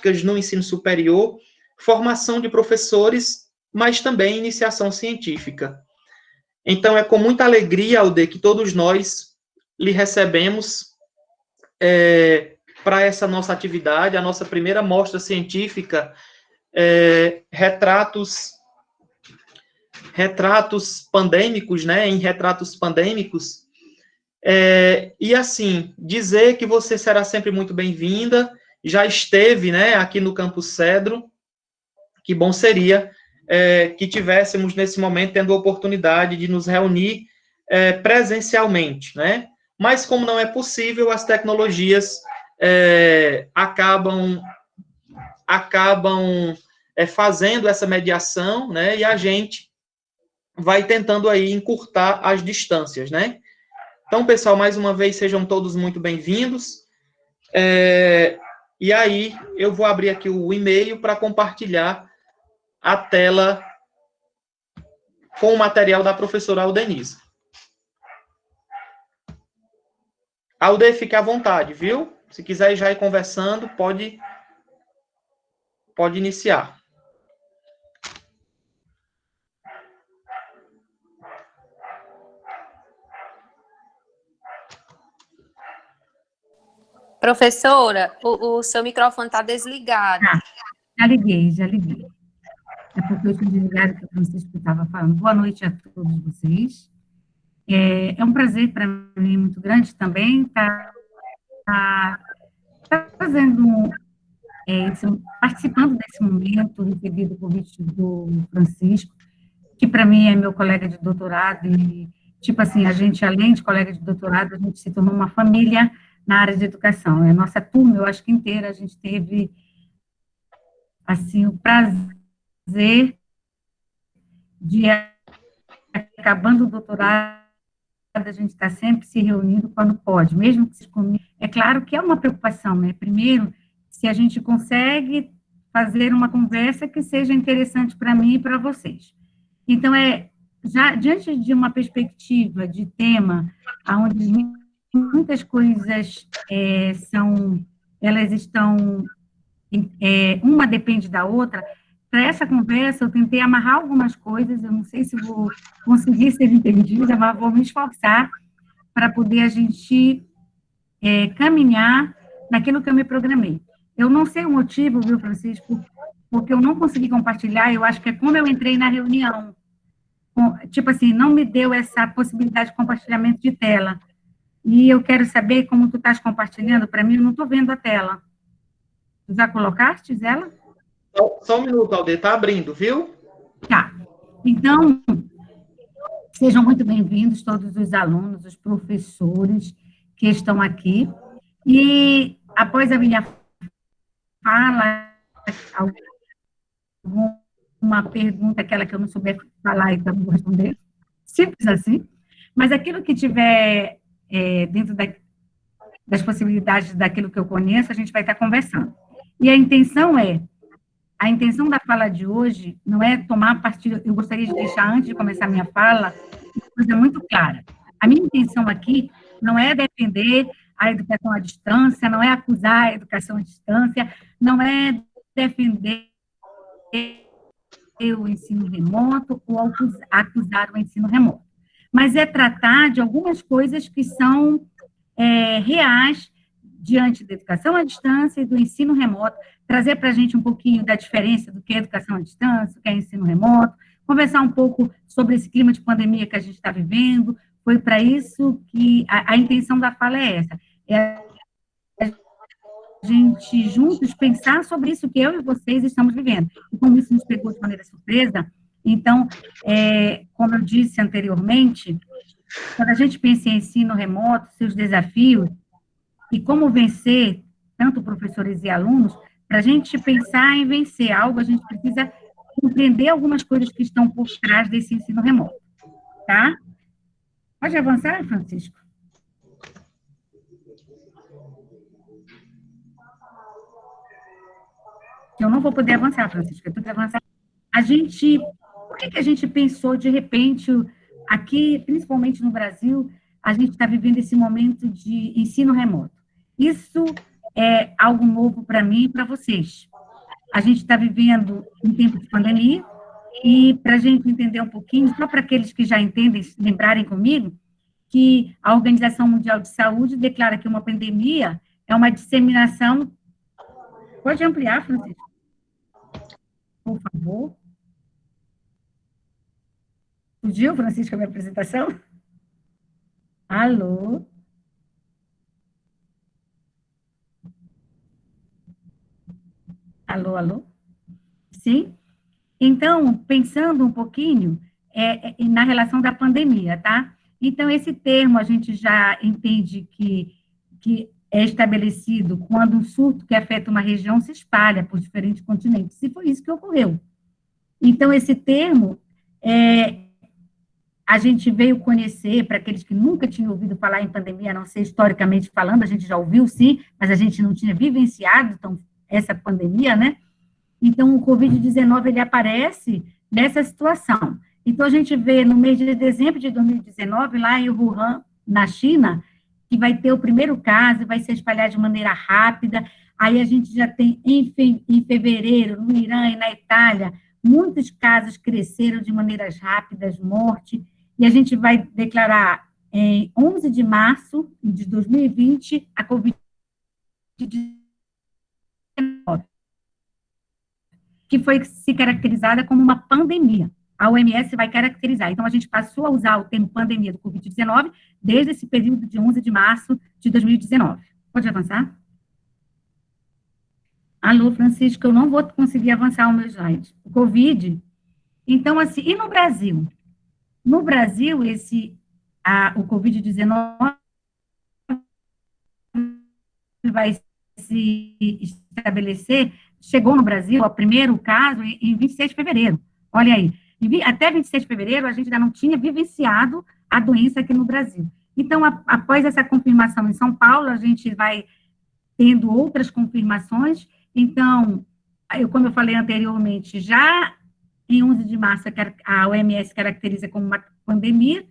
práticas no ensino superior, formação de professores, mas também iniciação científica. Então, é com muita alegria, Alde, que todos nós lhe recebemos para essa nossa atividade, a nossa primeira mostra científica, retratos pandêmicos, né, em retratos pandêmicos, e assim, dizer que você será sempre muito bem-vinda, já esteve, né, aqui no Campus Cedro, que bom seria que tivéssemos nesse momento tendo a oportunidade de nos reunir presencialmente, né, mas como não é possível, as tecnologias acabam fazendo essa mediação, né, e a gente vai tentando aí encurtar as distâncias, né? Então, pessoal, mais uma vez, sejam todos muito bem-vindos. E aí, eu vou abrir aqui o e-mail para compartilhar a tela com o material da professora Aldenise. Alde, fique à vontade, viu? Se quiser já ir conversando, pode iniciar. Professora, o seu microfone está desligado. Já liguei. É porque eu tinha desligado que o Francisco estava falando. Boa noite a todos vocês. É um prazer para mim muito grande também estar fazendo, participando desse momento, recebido o convite do Francisco, que para mim é meu colega de doutorado, e, tipo assim, a gente, além de colega de doutorado, a gente se tornou uma família na área de educação. A nossa turma, eu acho que inteira, a gente teve, assim, o prazer de, acabando o doutorado, a gente está sempre se reunindo quando pode, mesmo que é claro que é uma preocupação, né? Primeiro, se a gente consegue fazer uma conversa que seja interessante para mim e para vocês. Então, já diante de uma perspectiva de tema, onde muitas coisas elas estão, uma depende da outra. Para essa conversa, eu tentei amarrar algumas coisas, eu não sei se vou conseguir ser entendida, mas vou me esforçar para poder a gente caminhar naquilo que eu me programei. Eu não sei o motivo, viu, Francisco, porque eu não consegui compartilhar, eu acho que é como eu entrei na reunião, tipo assim, não me deu essa possibilidade de compartilhamento de tela. E eu quero saber como tu estás compartilhando, para mim, eu não estou vendo a tela. Tu já colocaste ela? Só um minuto, Alde, está abrindo, viu? Tá. Então, sejam muito bem-vindos todos os alunos, os professores que estão aqui. E, após a minha fala, alguma pergunta, aquela que eu não souber falar, então não vou responder. Simples assim. Mas aquilo que tiver dentro das possibilidades daquilo que eu conheço, a gente vai estar conversando. E a intenção da fala de hoje não é tomar partido, eu gostaria de deixar, antes de começar a minha fala, uma coisa muito clara. A minha intenção aqui não é defender a educação à distância, não é acusar a educação à distância, não é defender o ensino remoto ou acusar o ensino remoto, mas é tratar de algumas coisas que são reais diante da educação à distância e do ensino remoto, trazer para a gente um pouquinho da diferença do que é educação à distância, o que é ensino remoto, conversar um pouco sobre esse clima de pandemia que a gente está vivendo. Foi para isso que a intenção da fala é essa, a gente juntos pensar sobre isso que eu e vocês estamos vivendo. E como isso nos pegou de maneira surpresa, então, como eu disse anteriormente, quando a gente pensa em ensino remoto, seus desafios, e como vencer, tanto professores e alunos, para a gente pensar em vencer algo, a gente precisa compreender algumas coisas que estão por trás desse ensino remoto, tá? Pode avançar, Francisco? Eu não vou poder avançar, Francisco, eu tenho que avançar. Por que a gente pensou, de repente, aqui, principalmente no Brasil, a gente está vivendo esse momento de ensino remoto? Isso é algo novo para mim e para vocês. a gente está vivendo um tempo de pandemia, e para a gente entender um pouquinho, só para aqueles que já entendem, lembrarem comigo, que a Organização Mundial de Saúde declara que uma pandemia é uma disseminação... Pode ampliar, Francisco? Por favor. Fugiu, Francisco, a minha apresentação? Alô? Alô, alô? Sim? Então, pensando um pouquinho na relação da pandemia, tá? Então, esse termo a gente já entende que é estabelecido quando um surto que afeta uma região se espalha por diferentes continentes, e foi isso que ocorreu. Então, esse termo, a gente veio conhecer, para aqueles que nunca tinham ouvido falar em pandemia, a não ser historicamente falando, a gente já ouviu, sim, mas a gente não tinha vivenciado então, essa pandemia, né? Então, o Covid-19, ele aparece nessa situação. Então, a gente vê no mês de dezembro de 2019, lá em Wuhan, na China, que vai ter o primeiro caso, vai se espalhar de maneira rápida. Aí a gente já tem, em fevereiro, no Irã e na Itália, muitos casos cresceram de maneiras rápidas, morte, e a gente vai declarar em 11 de março de 2020 a Covid-19, que foi se caracterizada como uma pandemia. A OMS vai caracterizar. Então, a gente passou a usar o termo pandemia do Covid-19 desde esse período de 11 de março de 2019. Pode avançar? Alô, Francisco, eu não vou conseguir avançar o meu slide. O Covid. Então, assim, e no Brasil? No Brasil, o Covid-19 vai se estabelecer, chegou no Brasil, o primeiro caso, em 26 de fevereiro. Olha aí. Até 26 de fevereiro, a gente ainda não tinha vivenciado a doença aqui no Brasil. Então, após essa confirmação em São Paulo, a gente vai tendo outras confirmações. Então, como eu falei anteriormente, já em 11 de março, a OMS caracteriza como uma pandemia,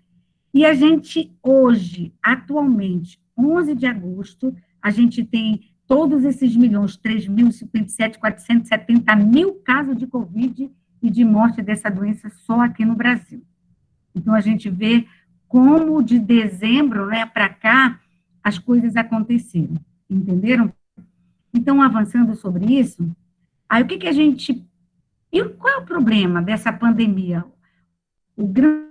e a gente, hoje, atualmente, 11 de agosto, a gente tem todos esses 3.057.470.000 casos de Covid e de morte dessa doença só aqui no Brasil. Então, a gente vê como de dezembro, né, para cá, as coisas aconteceram, entenderam? Então, avançando sobre isso, aí o que a gente... E qual é o problema dessa pandemia? O grande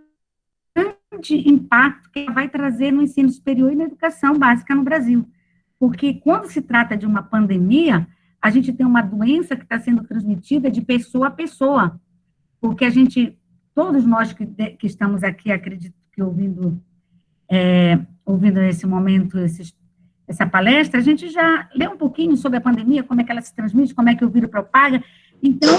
impacto que ela vai trazer no ensino superior e na educação básica no Brasil. Porque quando se trata de uma pandemia, a gente tem uma doença que está sendo transmitida de pessoa a pessoa. Porque a gente, todos nós que estamos aqui, acredito que ouvindo nesse momento essa palestra, a gente já lê um pouquinho sobre a pandemia, como é que ela se transmite, como é que o vírus propaga. Então,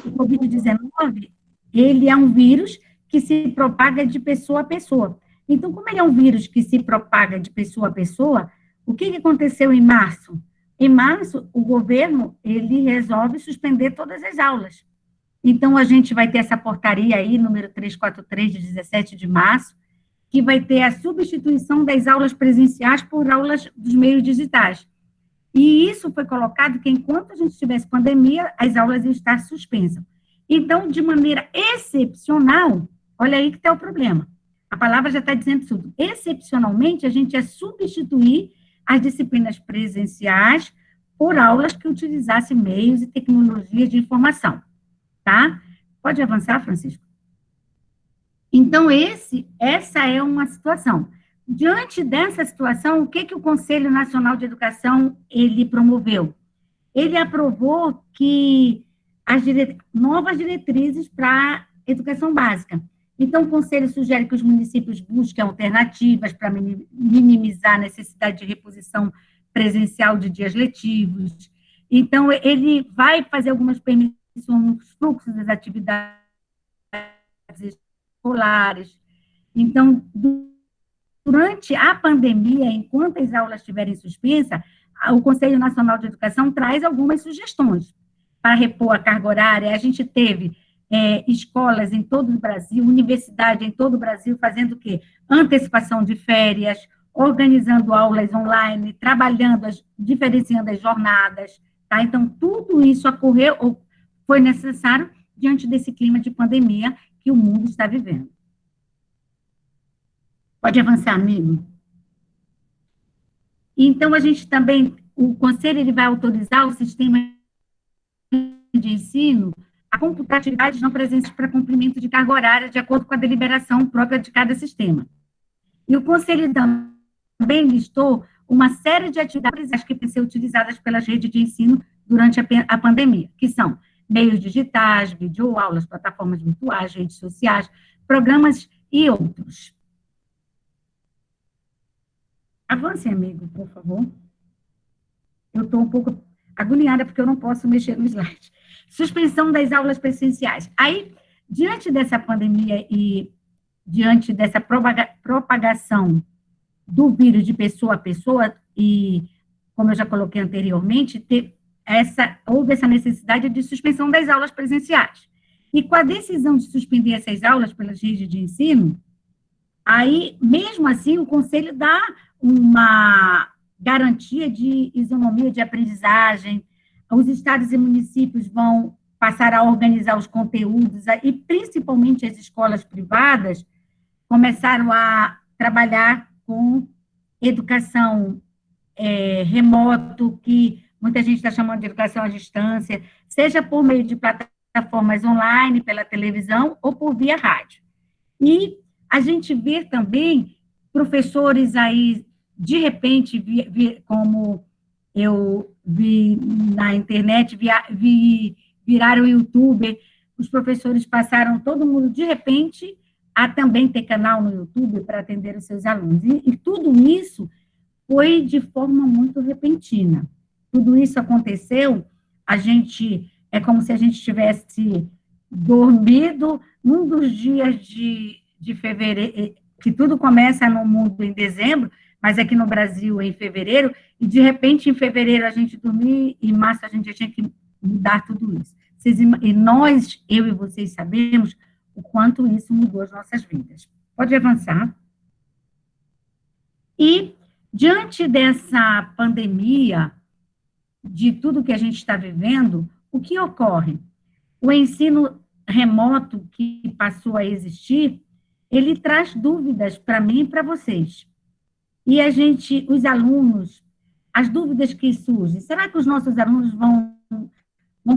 o Covid-19, ele é um vírus que se propaga de pessoa a pessoa. Então, como ele é um vírus que se propaga de pessoa a pessoa, o que aconteceu em março? Em março, o governo, ele resolve suspender todas as aulas. Então, a gente vai ter essa portaria aí, número 343, de 17 de março, que vai ter a substituição das aulas presenciais por aulas dos meios digitais. E isso foi colocado que, enquanto a gente tivesse pandemia, as aulas iam estar suspensas. Então, de maneira excepcional, olha aí que está o problema. A palavra já está dizendo tudo. Excepcionalmente, a gente ia substituir as disciplinas presenciais por aulas que utilizassem meios e tecnologias de informação. Tá? Pode avançar, Francisco? Então, essa é uma situação. Diante dessa situação, o que o Conselho Nacional de Educação, ele promoveu? Ele aprovou que novas diretrizes para a educação básica. Então, o Conselho sugere que os municípios busquem alternativas para minimizar a necessidade de reposição presencial de dias letivos. Então, ele vai fazer algumas permissões nos fluxos das atividades escolares. Então, durante a pandemia, enquanto as aulas estiverem suspensas, o Conselho Nacional de Educação traz algumas sugestões para repor a carga horária. A gente teve escolas em todo o Brasil, universidade em todo o Brasil, fazendo o quê? Antecipação de férias, organizando aulas online, trabalhando, diferenciando as jornadas, tá? Então, tudo isso ocorreu, ou foi necessário, diante desse clima de pandemia que o mundo está vivendo. Pode avançar, amigo? Então, a gente também, o Conselho ele vai autorizar o sistema de ensino a computar atividades não presentes para cumprimento de carga horária, de acordo com a deliberação própria de cada sistema. E o Conselho também listou uma série de atividades que podem ser utilizadas pelas redes de ensino durante a pandemia, que são meios digitais, videoaulas, plataformas virtuais, redes sociais, programas e outros. Avance, amigo, por favor. Eu estou um pouco agoniada porque eu não posso mexer no slide. Suspensão das aulas presenciais. Aí, diante dessa pandemia e diante dessa propagação do vírus de pessoa a pessoa, e, como eu já coloquei anteriormente, houve essa necessidade de suspensão das aulas presenciais. E com a decisão de suspender essas aulas pelas redes de ensino, aí, mesmo assim, o Conselho dá uma garantia de isonomia de aprendizagem, os estados e municípios vão passar a organizar os conteúdos, e principalmente as escolas privadas começaram a trabalhar com educação remoto, que muita gente está chamando de educação à distância, seja por meio de plataformas online, pela televisão, ou por via rádio. E a gente vê também professores aí, de repente, como eu vi na internet, viraram youtuber, os professores passaram, todo mundo, de repente, a também ter canal no YouTube para atender os seus alunos. E tudo isso foi de forma muito repentina. Tudo isso aconteceu, é como se a gente tivesse dormido num dos dias de fevereiro, que tudo começa no mundo em dezembro, mas aqui no Brasil em fevereiro, e de repente em fevereiro a gente dormir, e em março a gente tinha que mudar tudo isso. E nós, eu e vocês, sabemos o quanto isso mudou as nossas vidas. Pode avançar. E, diante dessa pandemia, de tudo que a gente está vivendo, o que ocorre? O ensino remoto que passou a existir, ele traz dúvidas para mim e para vocês. E os alunos, as dúvidas que surgem, será que os nossos alunos vão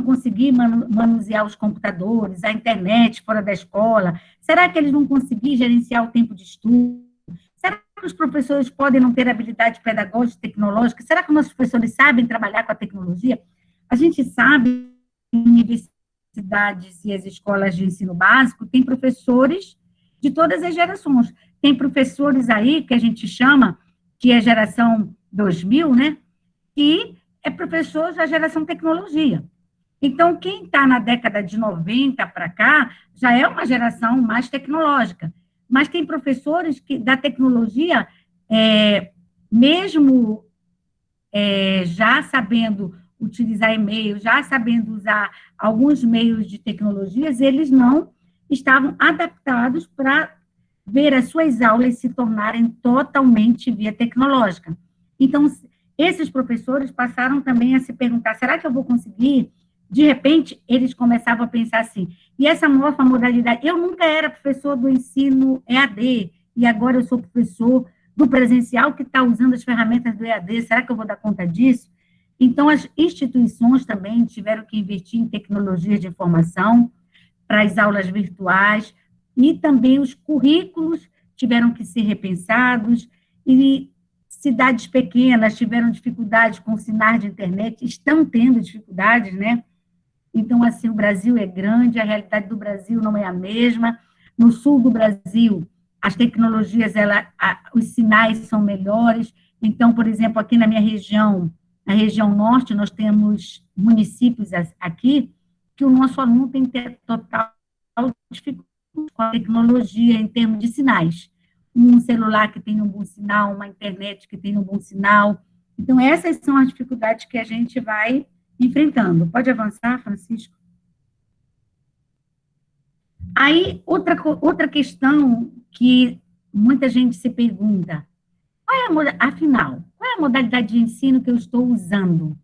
conseguir manusear os computadores, a internet fora da escola? Será que eles vão conseguir gerenciar o tempo de estudo? Será que os professores podem não ter habilidade pedagógica e tecnológica? Será que os nossos professores sabem trabalhar com a tecnologia? A gente sabe que as universidades e as escolas de ensino básico têm professores de todas as gerações. Tem professores aí que a gente chama, que é geração 2000, né? E é professor da geração tecnologia. Então, quem está na década de 90 para cá, já é uma geração mais tecnológica. Mas tem professores da tecnologia, mesmo já sabendo utilizar e-mail, já sabendo usar alguns meios de tecnologias, eles não estavam adaptados para ver as suas aulas se tornarem totalmente via tecnológica. Então, esses professores passaram também a se perguntar, será que eu vou conseguir? De repente, eles começavam a pensar assim, e essa nova modalidade, eu nunca era professor do ensino EAD, e agora eu sou professor do presencial que está usando as ferramentas do EAD, será que eu vou dar conta disso? Então, as instituições também tiveram que investir em tecnologias de informação para as aulas virtuais, e também os currículos tiveram que ser repensados, e cidades pequenas tiveram dificuldades com o sinal de internet, estão tendo dificuldades, né? Então, assim, o Brasil é grande, a realidade do Brasil não é a mesma. No sul do Brasil, as tecnologias, os sinais são melhores. Então, por exemplo, aqui na minha região, na região norte, nós temos municípios aqui que o nosso aluno tem que ter total dificuldade com a tecnologia em termos de sinais. Um celular que tem um bom sinal, uma internet que tem um bom sinal. Então, essas são as dificuldades que a gente vai enfrentando. Pode avançar, Francisco? Aí, outra questão que muita gente se pergunta, afinal, qual é a modalidade de ensino que eu estou usando?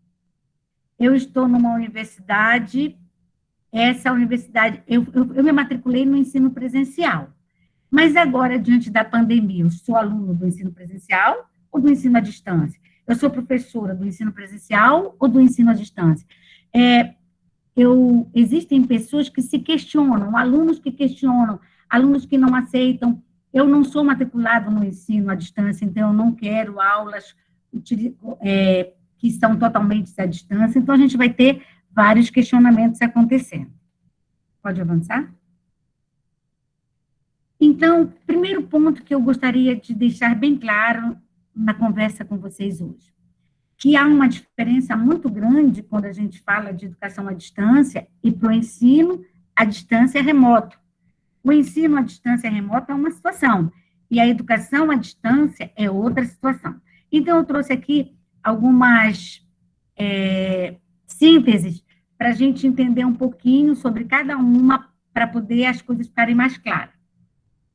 eu estou numa universidade, essa universidade, eu me matriculei no ensino presencial, mas agora, diante da pandemia, eu sou aluno do ensino presencial ou do ensino à distância? Eu sou professora do ensino presencial ou do ensino à distância? Existem pessoas que se questionam, alunos que questionam, alunos que não aceitam. Eu não sou matriculado no ensino à distância, então eu não quero aulas que são totalmente à distância, então a gente vai ter vários questionamentos acontecendo. Pode avançar? Então, primeiro ponto que eu gostaria de deixar bem claro na conversa com vocês hoje, que há uma diferença muito grande quando a gente fala de educação à distância e para o ensino à distância remoto. O ensino à distância remota é uma situação, e a educação à distância é outra situação. Então, eu trouxe aqui algumas sínteses para a gente entender um pouquinho sobre cada uma, para poder as coisas ficarem mais claras.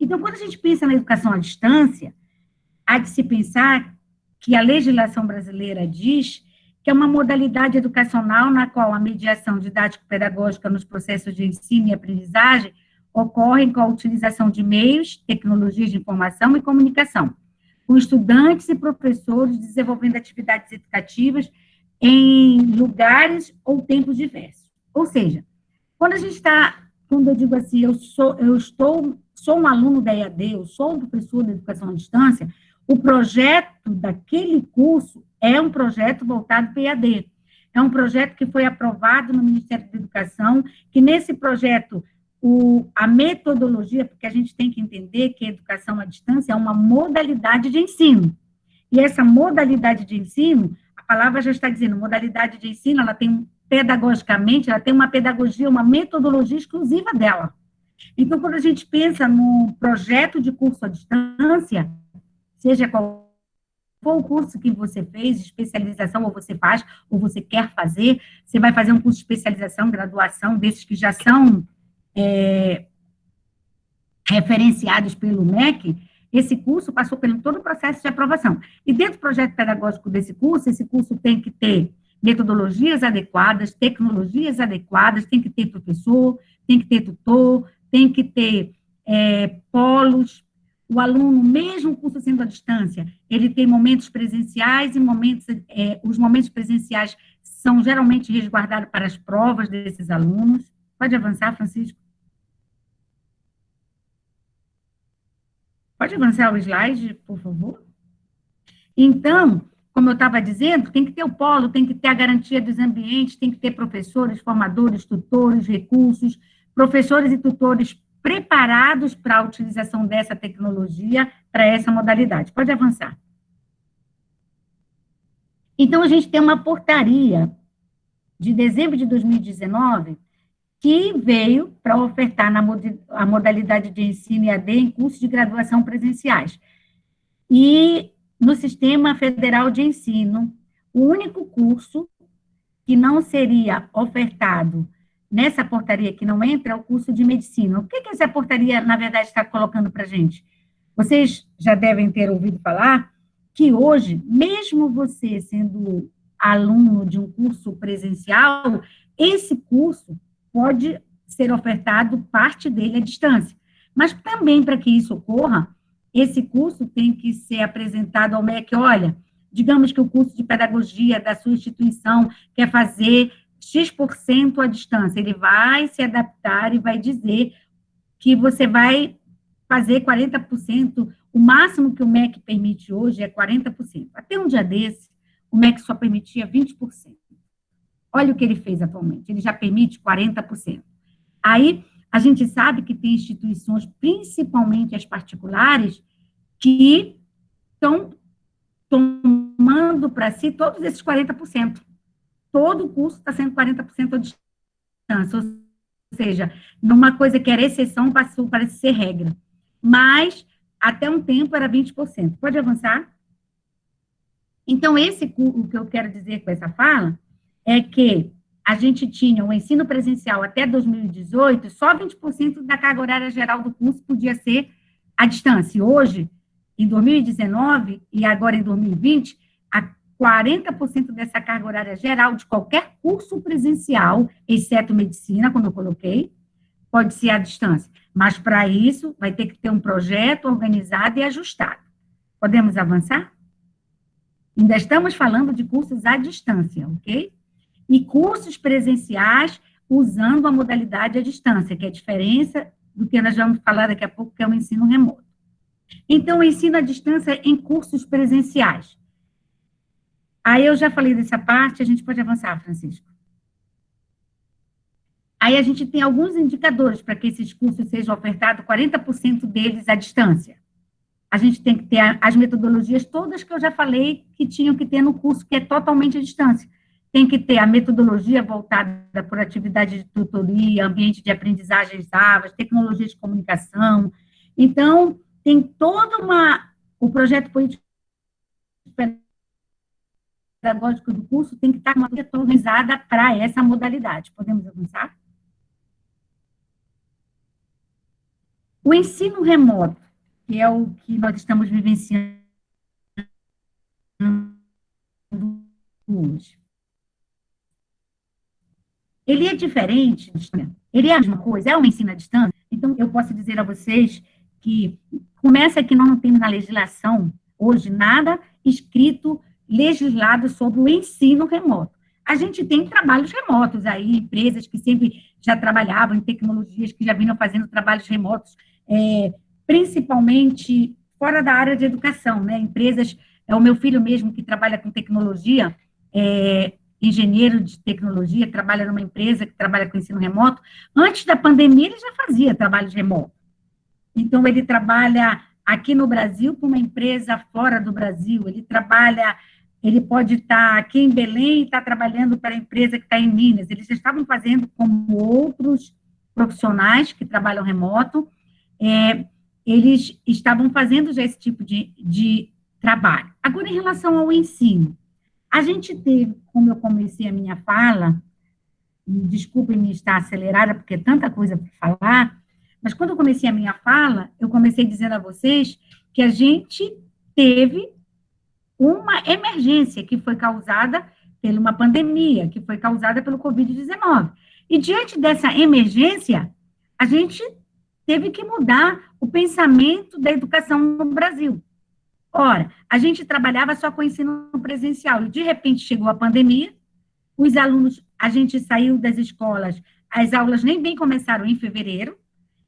Então, quando a gente pensa na educação à distância, há de se pensar que a legislação brasileira diz que é uma modalidade educacional na qual a mediação didático-pedagógica nos processos de ensino e aprendizagem ocorrem com a utilização de meios, tecnologias de informação e comunicação, com estudantes e professores desenvolvendo atividades educativas em lugares ou tempos diversos. Ou seja, quando eu digo assim, sou um aluno da EAD, eu sou um professor de educação à distância, o projeto daquele curso é um projeto voltado para EAD. É um projeto que foi aprovado no Ministério da Educação, que nesse projeto, a metodologia, porque a gente tem que entender que a educação à distância é uma modalidade de ensino. E essa modalidade de ensino, a palavra já está dizendo, modalidade de ensino, ela tem, pedagogicamente, ela tem uma pedagogia, uma metodologia exclusiva dela. Então, quando a gente pensa no projeto de curso à distância, seja qual for o curso que você fez, especialização, ou você faz, ou você quer fazer, você vai fazer um curso de especialização, graduação, desses que já são referenciados pelo MEC, esse curso passou por todo o processo de aprovação. E dentro do projeto pedagógico desse curso, esse curso tem que ter metodologias adequadas, tecnologias adequadas, tem que ter professor, tem que ter tutor, tem que ter polos. O aluno, mesmo o curso sendo à distância, ele tem momentos presenciais e os momentos presenciais são geralmente resguardados para as provas desses alunos. Pode avançar, Francisco? Pode avançar o slide, por favor? Então, como eu estava dizendo, tem que ter o polo, tem que ter a garantia dos ambientes, tem que ter professores, formadores, tutores, recursos, professores e tutores preparados para a utilização dessa tecnologia, para essa modalidade. Pode avançar. Então, a gente tem uma portaria de dezembro de 2019 que veio para ofertar a modalidade de ensino EAD em cursos de graduação presenciais. E no Sistema Federal de Ensino, o único curso que não seria ofertado nessa portaria que não entra é o curso de medicina. O que essa portaria, na verdade, está colocando para a gente? Vocês já devem ter ouvido falar que hoje, mesmo você sendo aluno de um curso presencial, esse curso pode ser ofertado, parte dele à distância. Mas também, para que isso ocorra, esse curso tem que ser apresentado ao MEC. Olha, digamos que o curso de pedagogia da sua instituição quer fazer X% à distância, ele vai se adaptar e vai dizer que você vai fazer 40%, o máximo que o MEC permite hoje é 40%. Até um dia desse, o MEC só permitia 20%. Olha o que ele fez atualmente, ele já permite 40%. Aí, a gente sabe que tem instituições, principalmente as particulares, que estão tomando para si todos esses 40%. Todo o curso está sendo 40% à distância, ou seja, numa coisa que era exceção, passou para ser regra. Mas, até um tempo, era 20%. Pode avançar? Então, o que eu quero dizer com essa fala é que a gente tinha o ensino presencial até 2018, só 20% da carga horária geral do curso podia ser à distância. Hoje, em 2019 e agora em 2020, 40% dessa carga horária geral de qualquer curso presencial, exceto medicina, como eu coloquei, pode ser à distância. Mas, para isso, vai ter que ter um projeto organizado e ajustado. Podemos avançar? Ainda estamos falando de cursos à distância, ok? E cursos presenciais usando a modalidade à distância, que é a diferença do que nós vamos falar daqui a pouco, que é o ensino remoto. Então, o ensino à distância em cursos presenciais. Aí eu já falei dessa parte, a gente pode avançar, Francisco. Aí a gente tem alguns indicadores para que esses cursos sejam ofertados, 40% deles à distância. A gente tem que ter as metodologias todas que eu já falei que tinham que ter no curso, que é totalmente à distância. Tem que ter a metodologia voltada por atividade de tutoria, ambiente de aprendizagem AVAs, tecnologia de comunicação. Então, tem toda o projeto político pedagógico do curso tem que estar organizada para essa modalidade. Podemos avançar? O ensino remoto, que é o que nós estamos vivenciando hoje. Ele é diferente, ele é a mesma coisa, é um ensino à distância. Então, eu posso dizer a vocês que começa que nós não temos na legislação, hoje, nada escrito, legislado sobre o ensino remoto. A gente tem trabalhos remotos aí, empresas que sempre já trabalhavam em tecnologias, que já vinham fazendo trabalhos remotos, principalmente fora da área de educação, né? Empresas, o meu filho mesmo, que trabalha com tecnologia, engenheiro de tecnologia, trabalha numa empresa que trabalha com ensino remoto. Antes da pandemia, ele já fazia trabalhos remotos. Então, ele trabalha aqui no Brasil com uma empresa fora do Brasil. Ele pode estar aqui em Belém e estar trabalhando para a empresa que está em Minas. Eles já estavam fazendo como outros profissionais que trabalham remoto, eles estavam fazendo já esse tipo de trabalho. Agora, em relação ao ensino, a gente teve, como eu comecei a minha fala, desculpem-me estar acelerada, porque é tanta coisa para falar, mas quando eu comecei a minha fala, eu comecei dizendo a vocês que a gente teve uma emergência que foi causada por uma pandemia, que foi causada pelo Covid-19. E, diante dessa emergência, a gente teve que mudar o pensamento da educação no Brasil. Ora, a gente trabalhava só com ensino presencial, e de repente chegou a pandemia, os alunos, a gente saiu das escolas, as aulas nem bem começaram em fevereiro,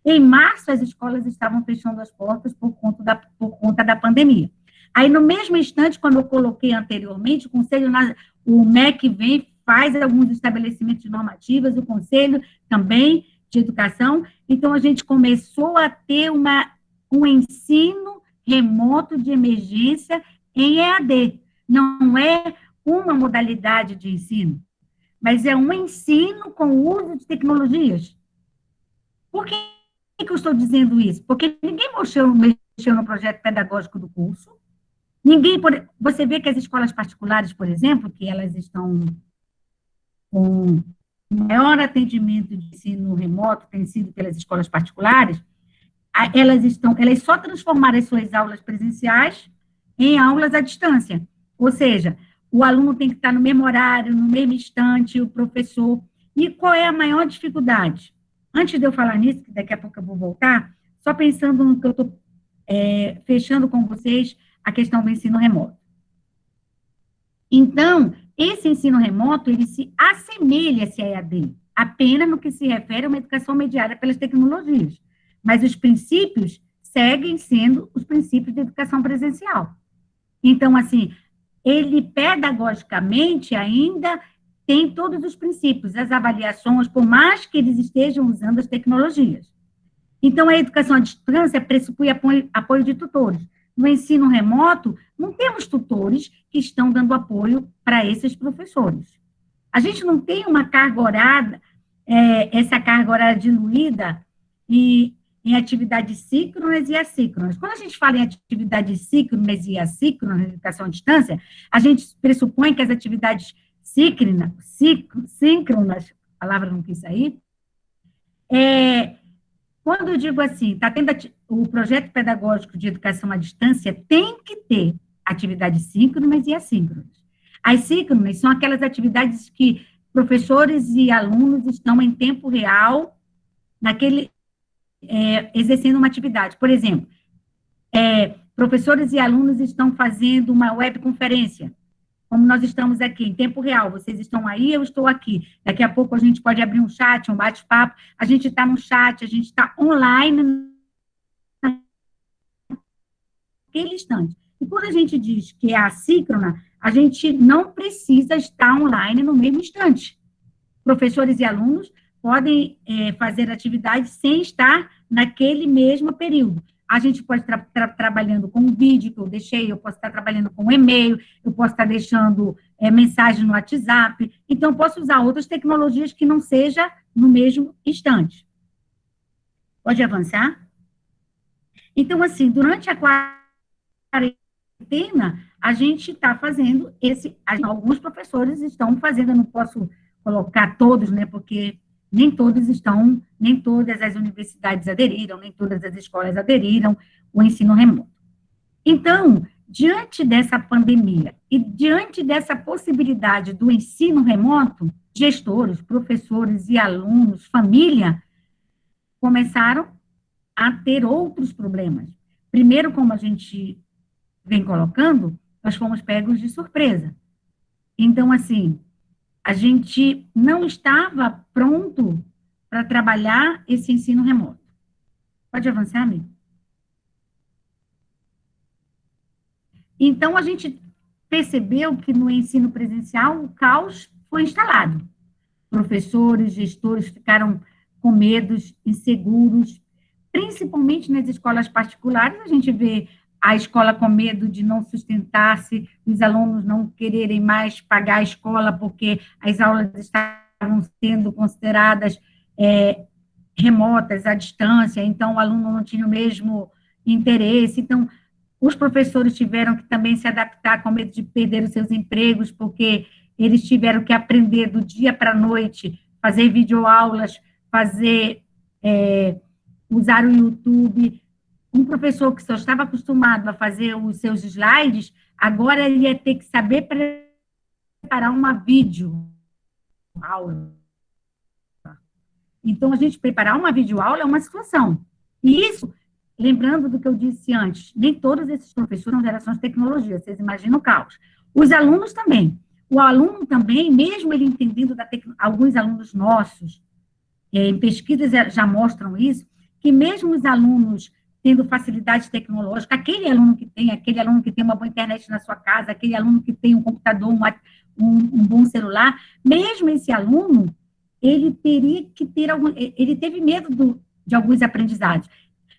em março as escolas estavam fechando as portas por conta da pandemia. Aí, no mesmo instante, como eu coloquei anteriormente, o MEC vem, faz alguns estabelecimentos normativos, o Conselho também de Educação, então a gente começou a ter um ensino remoto de emergência em EAD. Não é uma modalidade de ensino, mas é um ensino com o uso de tecnologias. Por que eu estou dizendo isso? Porque ninguém mexeu no projeto pedagógico do curso, você vê que as escolas particulares, por exemplo, que elas estão com maior atendimento de ensino remoto, tem sido pelas escolas particulares, elas só transformaram as suas aulas presenciais em aulas à distância. Ou seja, o aluno tem que estar no mesmo horário, no mesmo instante, o professor. E qual é a maior dificuldade? Antes de eu falar nisso, que daqui a pouco eu vou voltar, só pensando no que eu estou fechando com vocês, a questão do ensino remoto. Então, esse ensino remoto, ele se assemelha-se a EAD, apenas no que se refere a uma educação mediada pelas tecnologias. Mas os princípios seguem sendo os princípios de educação presencial. Então, assim, ele pedagogicamente ainda tem todos os princípios, as avaliações, por mais que eles estejam usando as tecnologias. Então, a educação à distância pressupõe apoio de tutores. No ensino remoto, não temos tutores que estão dando apoio para esses professores. A gente não tem uma carga horária, essa carga horária diluída em atividades síncronas e assíncronas. Quando a gente fala em atividades síncronas e assíncronas na educação à distância, a gente pressupõe que as atividades síncronas, a palavra não quis sair, quando eu digo assim, está tendo o projeto pedagógico de educação à distância, tem que ter atividades síncronas e assíncronas. As síncronas são aquelas atividades que professores e alunos estão em tempo real, exercendo uma atividade. Por exemplo, professores e alunos estão fazendo uma webconferência, como nós estamos aqui, em tempo real, vocês estão aí, eu estou aqui. Daqui a pouco a gente pode abrir um chat, um bate-papo, a gente está no chat, a gente está online naquele instante. E quando a gente diz que é assíncrona, a gente não precisa estar online no mesmo instante. Professores e alunos podem fazer atividades sem estar naquele mesmo período. A gente pode estar trabalhando com um vídeo que eu deixei, eu posso estar trabalhando com um e-mail, eu posso estar deixando mensagem no WhatsApp, então eu posso usar outras tecnologias que não seja no mesmo instante. Pode avançar? Então, assim, durante a quarentena, a gente está fazendo alguns professores estão fazendo, eu não posso colocar todos, né, porque nem todas as universidades aderiram, nem todas as escolas aderiram ao ensino remoto. Então, diante dessa pandemia e diante dessa possibilidade do ensino remoto, gestores, professores e alunos, família, começaram a ter outros problemas. Primeiro, como a gente vem colocando, nós fomos pegos de surpresa. Então, assim, a gente não estava pronto para trabalhar esse ensino remoto. Pode avançar, amigo? Então, a gente percebeu que no ensino presencial o caos foi instalado. Professores, gestores ficaram com medos, inseguros, principalmente nas escolas particulares, a gente vê a escola com medo de não sustentar-se, os alunos não quererem mais pagar a escola porque as aulas estavam sendo consideradas remotas, à distância, então o aluno não tinha o mesmo interesse. Então, os professores tiveram que também se adaptar com medo de perder os seus empregos, porque eles tiveram que aprender do dia para a noite, fazer videoaulas, usar o YouTube. Um professor que só estava acostumado a fazer os seus slides, agora ele ia ter que saber preparar uma videoaula. Então, a gente preparar uma videoaula é uma situação. E isso, lembrando do que eu disse antes, nem todos esses professores são gerações de tecnologia, vocês imaginam o caos. Os alunos também. O aluno também, mesmo ele entendendo alguns alunos nossos, em pesquisas já mostram isso, que mesmo os alunos tendo facilidade tecnológica, aquele aluno que tem uma boa internet na sua casa, aquele aluno que tem um computador, um bom celular, mesmo esse aluno, ele teve medo de alguns aprendizados.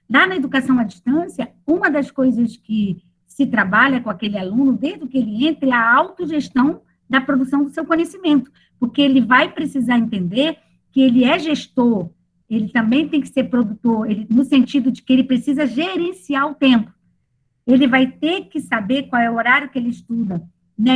Lá na educação à distância, uma das coisas que se trabalha com aquele aluno, desde que ele entra, é a autogestão da produção do seu conhecimento, porque ele vai precisar entender que ele é gestor, ele também tem que ser produtor, no sentido de que ele precisa gerenciar o tempo. Ele vai ter que saber qual é o horário que ele estuda. Né?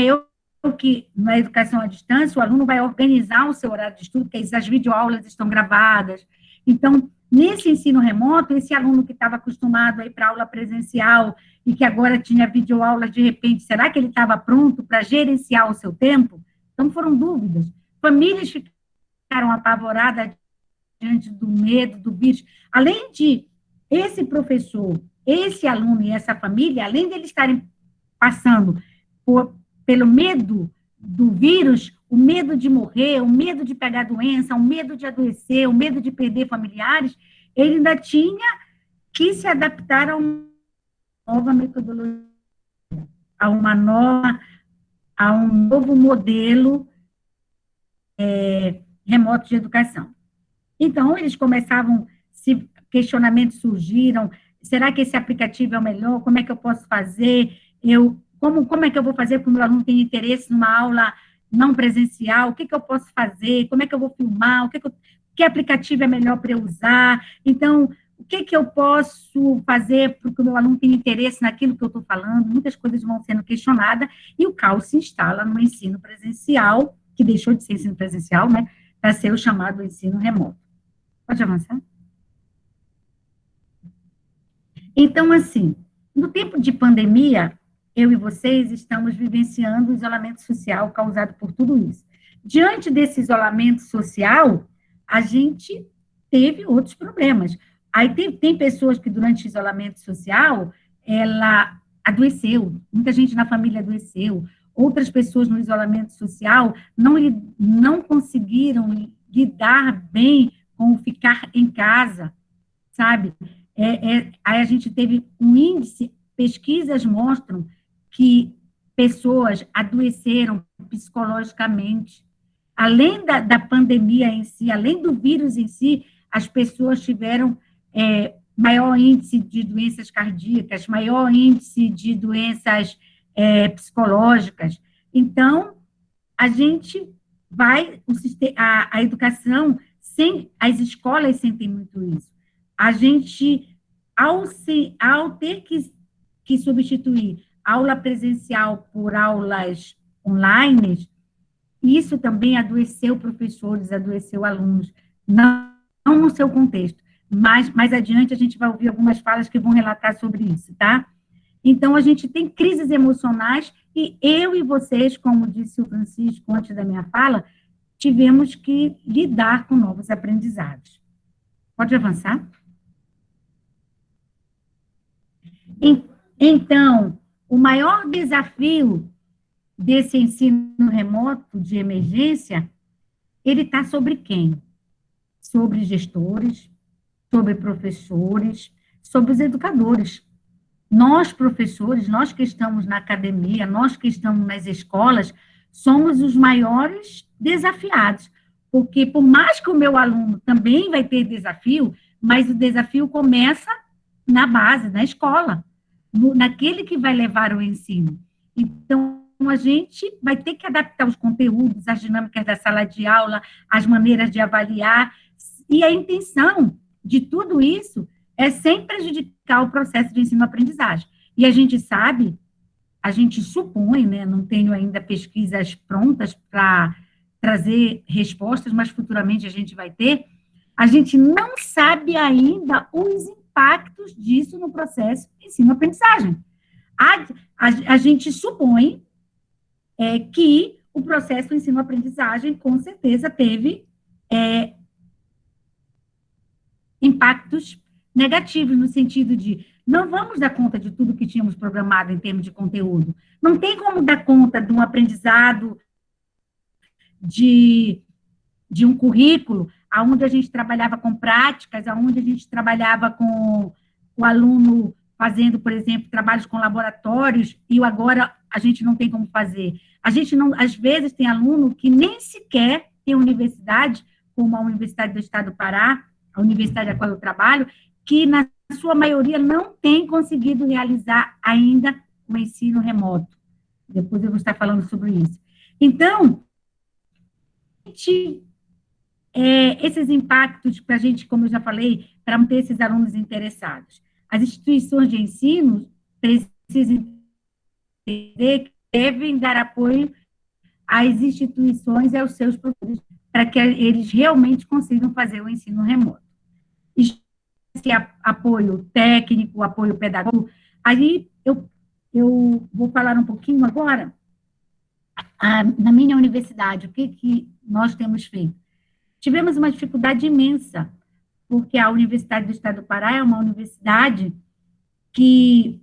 Que na educação à distância, o aluno vai organizar o seu horário de estudo, porque as videoaulas estão gravadas. Então, nesse ensino remoto, esse aluno que estava acostumado a ir para aula presencial e que agora tinha videoaulas, de repente, será que ele estava pronto para gerenciar o seu tempo? Então, foram dúvidas. Famílias ficaram apavoradas diante do medo, do vírus. Além de esse professor, esse aluno e essa família, além de eles estarem passando pelo medo do vírus, o medo de morrer, o medo de pegar doença, o medo de adoecer, o medo de perder familiares, ele ainda tinha que se adaptar a uma nova metodologia, a um novo modelo remoto de educação. Então, eles começavam, questionamentos surgiram, será que esse aplicativo é o melhor? Como é que eu posso fazer? Como é que eu vou fazer para o meu aluno ter interesse numa aula não presencial? O que eu posso fazer? Como é que eu vou filmar? Que aplicativo é melhor para eu usar? Então, o que eu posso fazer para que o meu aluno tenha interesse naquilo que eu estou falando? Muitas coisas vão sendo questionadas e o caos se instala no ensino presencial, que deixou de ser ensino presencial, né, para ser o chamado ensino remoto. Pode avançar? Então, assim, no tempo de pandemia, eu e vocês estamos vivenciando o isolamento social causado por tudo isso. Diante desse isolamento social, a gente teve outros problemas. Aí tem pessoas que, durante o isolamento social, ela adoeceu, muita gente na família adoeceu, outras pessoas no isolamento social não conseguiram lidar bem com o ficar em casa, sabe? Aí a gente teve um índice, pesquisas mostram que pessoas adoeceram psicologicamente. Além da pandemia em si, além do vírus em si, as pessoas tiveram maior índice de doenças cardíacas, maior índice de doenças psicológicas. Então, a gente vai, a educação, as escolas sentem muito isso. A gente, ao ter que substituir aula presencial por aulas online, isso também adoeceu professores, adoeceu alunos, não no seu contexto, mas mais adiante a gente vai ouvir algumas falas que vão relatar sobre isso, tá? Então, a gente tem crises emocionais e eu e vocês, como disse o Francisco antes da minha fala, tivemos que lidar com novos aprendizados. Pode avançar? Então, o maior desafio desse ensino remoto de emergência, ele está sobre quem? Sobre gestores, sobre professores, sobre os educadores. Nós, professores, nós que estamos na academia, nós que estamos nas escolas, somos os maiores desafiados, porque por mais que o meu aluno também vai ter desafio, mas o desafio começa na base, na escola, naquele que vai levar o ensino. Então, a gente vai ter que adaptar os conteúdos, as dinâmicas da sala de aula, as maneiras de avaliar, e a intenção de tudo isso é sem prejudicar o processo de ensino-aprendizagem. E a gente sabe, a gente supõe, né, não tenho ainda pesquisas prontas para trazer respostas, mas futuramente a gente vai ter, a gente não sabe ainda os impactos disso no processo de ensino-aprendizagem. A gente supõe que o processo de ensino-aprendizagem, com certeza, teve impactos negativos, no sentido de não vamos dar conta de tudo que tínhamos programado em termos de conteúdo. Não tem como dar conta de um aprendizado de um currículo, onde a gente trabalhava com práticas, onde a gente trabalhava com o aluno fazendo, por exemplo, trabalhos com laboratórios, e agora a gente não tem como fazer. A gente não, às vezes, tem aluno que nem sequer tem universidade, como a Universidade do Estado do Pará, a universidade a qual eu trabalho, que, na sua maioria, não tem conseguido realizar ainda o ensino remoto. Depois eu vou estar falando sobre isso. Então, esses impactos para a gente, como eu já falei, para manter esses alunos interessados. As instituições de ensino precisam entender que devem dar apoio às instituições e aos seus professores para que eles realmente consigam fazer o ensino remoto. Esse apoio técnico, apoio pedagógico, aí eu vou falar um pouquinho agora, na minha universidade, o que nós temos feito? Tivemos uma dificuldade imensa, porque a Universidade do Estado do Pará é uma universidade que,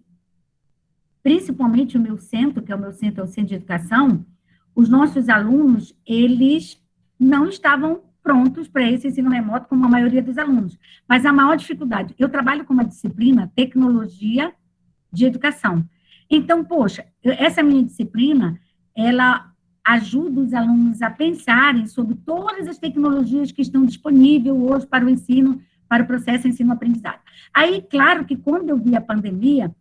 principalmente o meu centro, que é o Centro de Educação, os nossos alunos, eles não estavam prontos para esse ensino remoto, como a maioria dos alunos. Mas a maior dificuldade, eu trabalho com uma disciplina, tecnologia de educação. Então, poxa, essa minha disciplina, ela ajuda os alunos a pensarem sobre todas as tecnologias que estão disponíveis hoje para o ensino, para o processo de ensino-aprendizado. Aí, claro que quando eu vi a pandemia,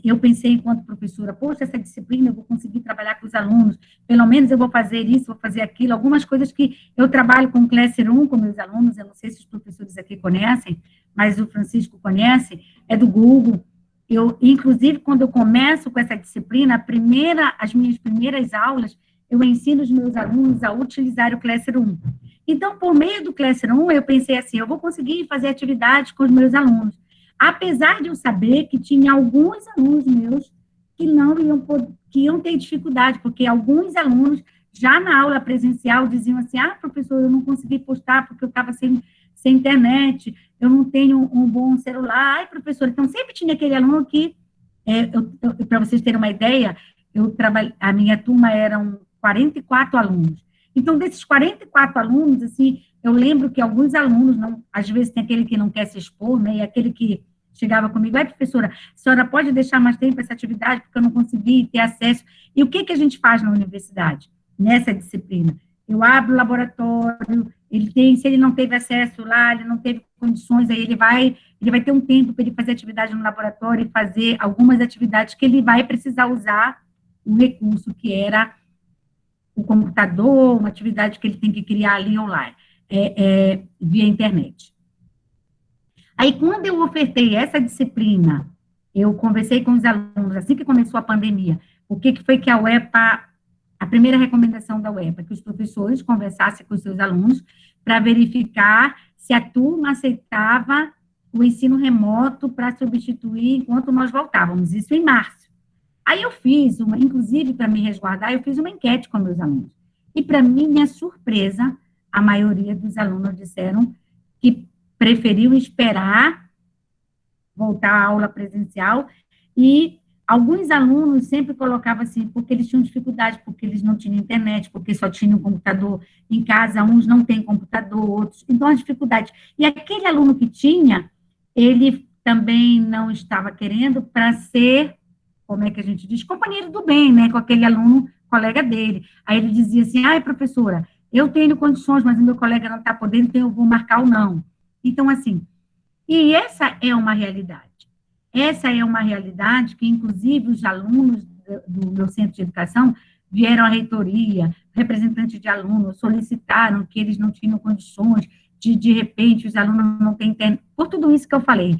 eu pensei enquanto professora, poxa, essa disciplina eu vou conseguir trabalhar com os alunos, pelo menos eu vou fazer isso, vou fazer aquilo, algumas coisas que eu trabalho com o Classroom, com meus alunos, eu não sei se os professores aqui conhecem, mas o Francisco conhece, é do Google. Inclusive, quando eu começo com essa disciplina, as minhas primeiras aulas, eu ensino os meus alunos a utilizar o Classroom. Então, por meio do Classroom, eu pensei assim, eu vou conseguir fazer atividades com os meus alunos. Apesar de eu saber que tinha alguns alunos meus que iam ter dificuldade, porque alguns alunos, já na aula presencial, diziam assim, professor, eu não consegui postar porque eu estava sem internet, eu não tenho um bom celular. Ai, professor, então sempre tinha aquele aluno que, para vocês terem uma ideia, a minha turma eram 44 alunos. Então, desses 44 alunos, assim, eu lembro que alguns alunos, às vezes tem aquele que não quer se expor, né, e aquele que chegava comigo, professora, a senhora pode deixar mais tempo essa atividade, porque eu não consegui ter acesso. E o que a gente faz na universidade, nessa disciplina? Eu abro o laboratório, se ele não teve acesso lá, ele não teve condições, aí ele vai ter um tempo para ele fazer atividade no laboratório e fazer algumas atividades que ele vai precisar usar o recurso que era o computador, uma atividade que ele tem que criar ali online, via internet. Aí, quando eu ofertei essa disciplina, eu conversei com os alunos, assim que começou a pandemia, o que foi que a UEPA, a primeira recomendação da UEPA, que os professores conversassem com os seus alunos para verificar se a turma aceitava o ensino remoto para substituir enquanto nós voltávamos, isso em março. Aí eu fiz inclusive para me resguardar, eu fiz uma enquete com meus alunos. E, para minha surpresa, a maioria dos alunos disseram que preferiam esperar voltar à aula presencial, e alguns alunos sempre colocavam assim, porque eles tinham dificuldade, porque eles não tinham internet, porque só tinham computador em casa, uns não têm computador, outros, então a dificuldade. E aquele aluno que tinha, ele também não estava querendo para ser, como é que a gente diz, companheiro do bem, né, com aquele aluno, colega dele. Aí ele dizia assim, professora, eu tenho condições, mas o meu colega não está podendo, então eu vou marcar o não. Então, assim, e essa é uma realidade. Essa é uma realidade que, inclusive, os alunos do meu centro de educação vieram à reitoria, representantes de alunos solicitaram que eles não tinham condições de repente, os alunos não têm internet, por tudo isso que eu falei,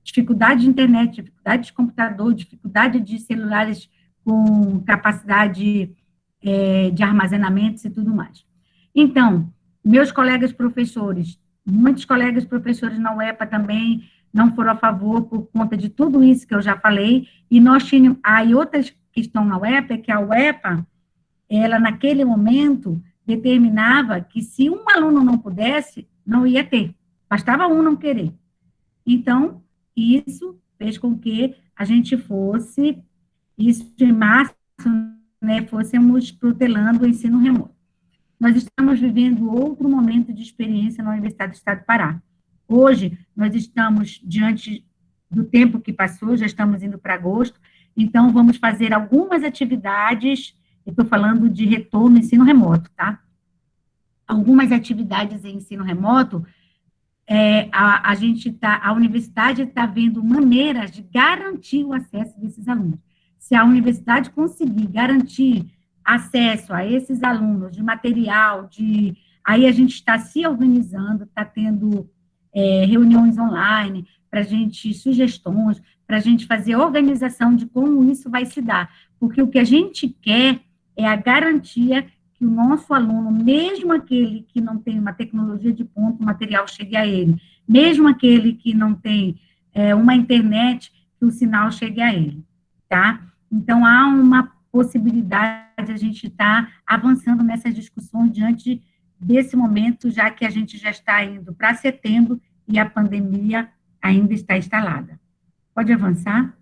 dificuldade de internet, dificuldade de computador, dificuldade de celulares com capacidade de armazenamento e tudo mais. Então, meus colegas professores, muitos colegas professores na UEPA também não foram a favor por conta de tudo isso que eu já falei, e nós tínhamos, aí outras que estão na UEPA, é que a UEPA, ela naquele momento determinava que se um aluno não pudesse, não ia ter, bastava um não querer. Então, isso fez com que a gente fosse, isso em março, né, fôssemos protelando o ensino remoto. Nós estamos vivendo outro momento de experiência na Universidade do Estado do Pará. Hoje, nós estamos diante do tempo que passou, já estamos indo para agosto, então vamos fazer algumas atividades, eu estou falando de retorno ao ensino remoto, tá? Algumas atividades em ensino remoto, a universidade está vendo maneiras de garantir o acesso desses alunos. Se a universidade conseguir garantir acesso a esses alunos de material, aí a gente está se organizando, está tendo reuniões online, para a gente, sugestões, para a gente fazer organização de como isso vai se dar, porque o que a gente quer é a garantia que o nosso aluno, mesmo aquele que não tem uma tecnologia de ponta, o material chegue a ele, mesmo aquele que não tem uma internet, que o sinal chegue a ele, tá? Então, há uma possibilidade de a gente estar avançando nessas discussões diante desse momento, já que a gente já está indo para setembro e a pandemia ainda está instalada. Pode avançar?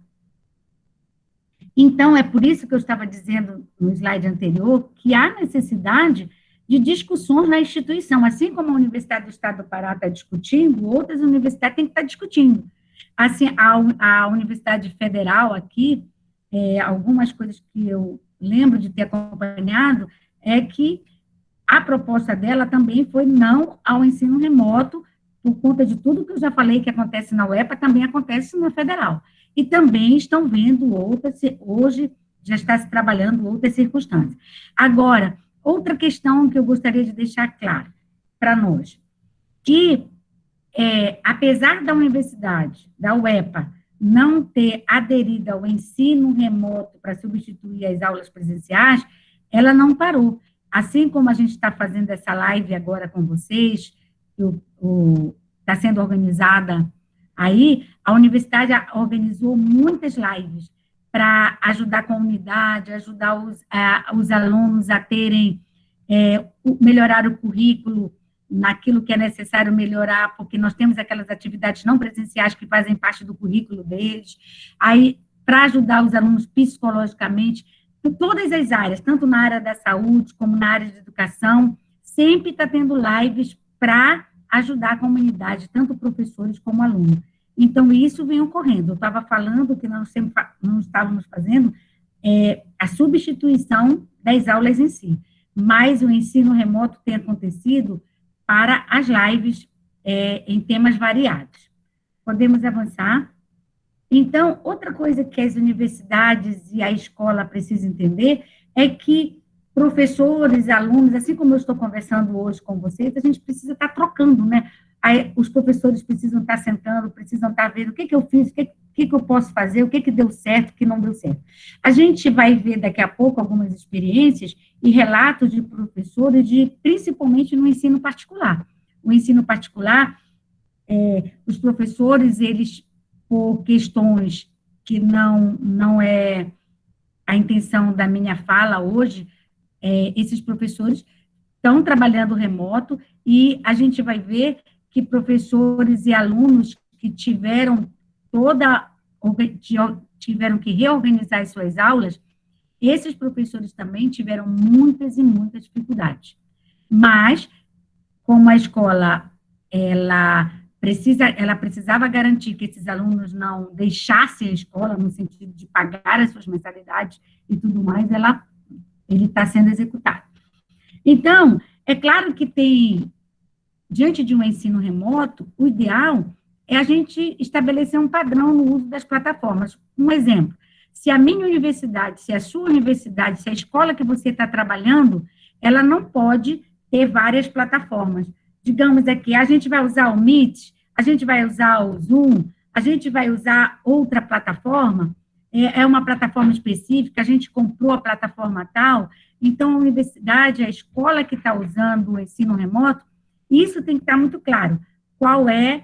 Então, é por isso que eu estava dizendo no slide anterior que há necessidade de discussões na instituição, assim como a Universidade do Estado do Pará está discutindo, outras universidades têm que estar discutindo. Assim, a Universidade Federal aqui, algumas coisas que eu lembro de ter acompanhado, é que a proposta dela também foi não ao ensino remoto, por conta de tudo que eu já falei que acontece na UEPA, também acontece na Federal. E também estão vendo outras, hoje já está se trabalhando outras circunstâncias. Agora, outra questão que eu gostaria de deixar claro para nós, que apesar da universidade, da UEPA, não ter aderido ao ensino remoto para substituir as aulas presenciais, ela não parou. Assim como a gente está fazendo essa live agora com vocês, está sendo organizada aí, a universidade organizou muitas lives para ajudar a comunidade, ajudar os alunos a terem, melhorar o currículo naquilo que é necessário melhorar, porque nós temos aquelas atividades não presenciais que fazem parte do currículo deles, aí, para ajudar os alunos psicologicamente, em todas as áreas, tanto na área da saúde, como na área de educação, sempre está tendo lives para ajudar a comunidade, tanto professores como alunos. Então, isso vem ocorrendo. Eu estava falando que nós sempre não estávamos fazendo a substituição das aulas em si, mas o ensino remoto tem acontecido para as lives em temas variados. Podemos avançar? Então, outra coisa que as universidades e a escola precisam entender é que professores, alunos, assim como eu estou conversando hoje com vocês, a gente precisa estar trocando, né? Aí, os professores precisam estar sentando, precisam estar vendo o que eu fiz, o que eu posso fazer, o que deu certo, o que não deu certo. A gente vai ver daqui a pouco algumas experiências e relatos de professores, principalmente no ensino particular. O ensino particular, os professores, eles, por questões que não é a intenção da minha fala hoje, esses professores estão trabalhando remoto e a gente vai ver que professores e alunos que tiveram que reorganizar as suas aulas, esses professores também tiveram muitas e muitas dificuldades. Mas, como a escola, ela precisava garantir que esses alunos não deixassem a escola, no sentido de pagar as suas mensalidades e tudo mais, ele está sendo executado. Então, é claro que diante de um ensino remoto, o ideal é a gente estabelecer um padrão no uso das plataformas. Um exemplo, se a minha universidade, se a sua universidade, se a escola que você está trabalhando, ela não pode ter várias plataformas. Digamos aqui, a gente vai usar o Meet, a gente vai usar o Zoom, a gente vai usar outra plataforma, é uma plataforma específica, a gente comprou a plataforma tal, então a universidade, a escola que está usando o ensino remoto, isso tem que estar muito claro. Qual é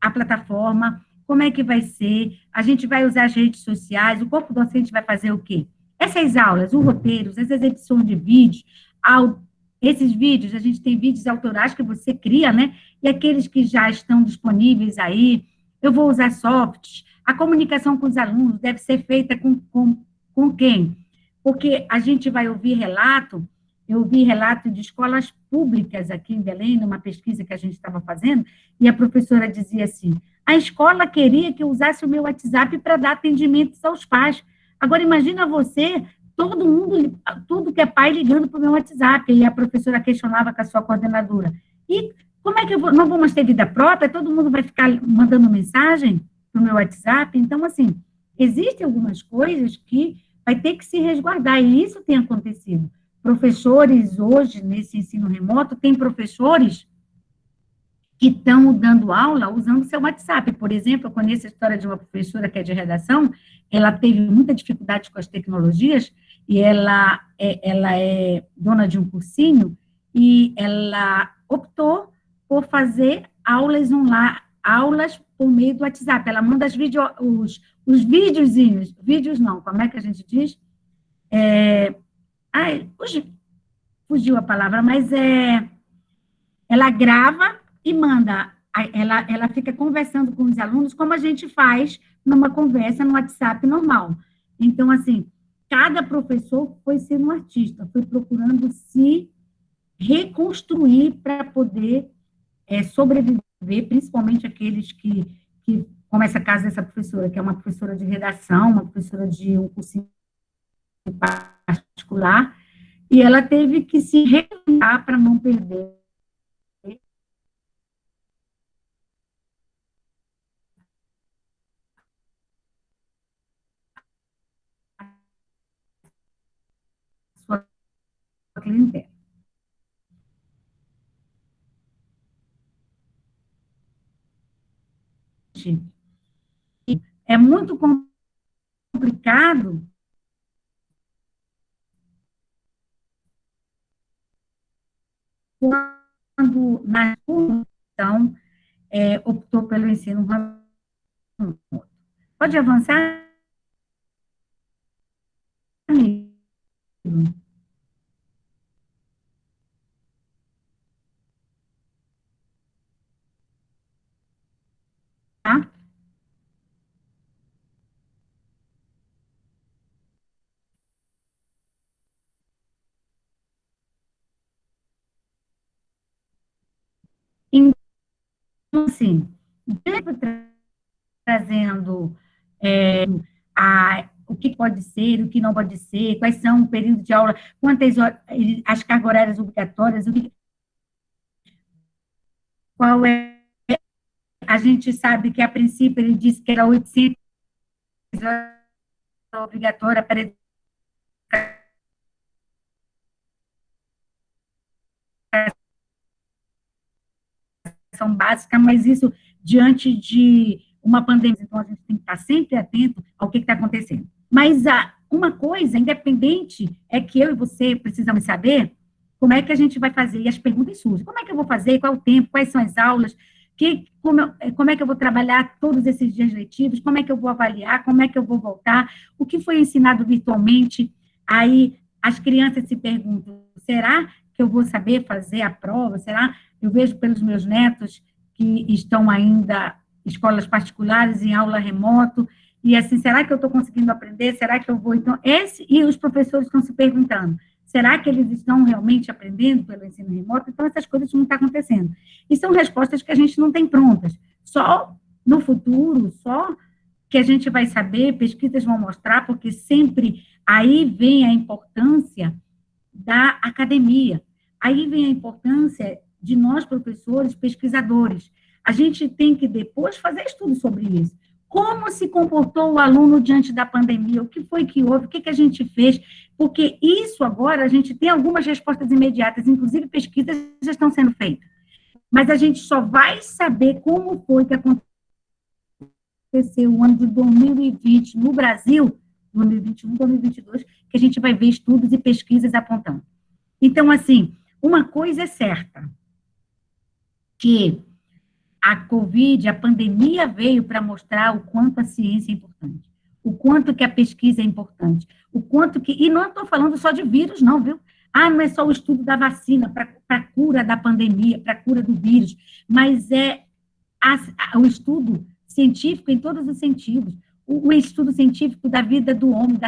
a plataforma, como é que vai ser, a gente vai usar as redes sociais, o corpo docente vai fazer o quê? Essas aulas, os roteiros, essas edições de vídeos, esses vídeos, a gente tem vídeos autorais que você cria, né? E aqueles que já estão disponíveis aí, eu vou usar softs, a comunicação com os alunos deve ser feita com quem? Porque a gente vai ouvir eu ouvi relato de escolas públicas aqui em Belém, numa pesquisa que a gente estava fazendo, e a professora dizia assim, a escola queria que eu usasse o meu WhatsApp para dar atendimentos aos pais. Agora, imagina você, todo mundo, tudo que é pai ligando para o meu WhatsApp, e a professora questionava com a sua coordenadora. E como é que não vou mais ter vida própria? Todo mundo vai ficar mandando mensagem para o meu WhatsApp? Então, assim, existem algumas coisas que vai ter que se resguardar, e isso tem acontecido. Professores hoje, nesse ensino remoto, tem professores que estão dando aula usando seu WhatsApp. Por exemplo, eu conheço a história de uma professora que é de redação, ela teve muita dificuldade com as tecnologias, e ela é dona de um cursinho, e ela optou por fazer aulas online, aulas por meio do WhatsApp. Ela manda os videozinhos, vídeos não, como é que a gente diz? Fugiu a palavra, mas ela grava e manda, ela fica conversando com os alunos, como a gente faz numa conversa no WhatsApp normal. Então, assim, cada professor foi sendo um artista, foi procurando se reconstruir para poder sobreviver, principalmente aqueles que, como essa casa dessa professora, que é uma professora de redação, uma professora de um cursinho particular, e ela teve que se reinventar para não perder sua clientela. É muito complicado quando, na então, optou pelo ensino remoto. Pode avançar? assim, trazendo o que pode ser, o que não pode ser, quais são o período de aula, quantas horas, as cargas horárias obrigatórias, qual é. A gente sabe que, a princípio, ele disse que era 800 horas obrigatória para educação básica, mas isso diante de uma pandemia, então a gente tem que estar sempre atento ao que está acontecendo. Mas uma coisa, independente, é que eu e você precisamos saber como é que a gente vai fazer, e as perguntas surgem. Como é que eu vou fazer, qual é o tempo, quais são as aulas, como é que eu vou trabalhar todos esses dias letivos, como é que eu vou avaliar, como é que eu vou voltar, o que foi ensinado virtualmente. Aí as crianças se perguntam, será que eu vou saber fazer a prova? Será? Eu vejo pelos meus netos que estão ainda em escolas particulares, em aula remoto, e assim, será que eu estou conseguindo aprender? Será que eu vou? Então, e os professores estão se perguntando, será que eles estão realmente aprendendo pelo ensino remoto? Então, essas coisas não estão acontecendo. E são respostas que a gente não tem prontas. Só no futuro, só que a gente vai saber, pesquisas vão mostrar, porque sempre aí vem a importância da academia. Aí vem a importância de nós, professores, pesquisadores. A gente tem que depois fazer estudo sobre isso. Como se comportou o aluno diante da pandemia? O que foi que houve? O que a gente fez? Porque isso agora, a gente tem algumas respostas imediatas, inclusive pesquisas já estão sendo feitas. Mas a gente só vai saber como foi que aconteceu o ano de 2020 no Brasil, 2021, 2022, que a gente vai ver estudos e pesquisas apontando. Então, assim, uma coisa é certa, que a Covid, a pandemia veio para mostrar o quanto a ciência é importante, o quanto que a pesquisa é importante, o quanto que... E não estou falando só de vírus, não, viu? Não é só o estudo da vacina para a cura da pandemia, para a cura do vírus, mas é o estudo científico em todos os sentidos, o estudo científico da vida do homem,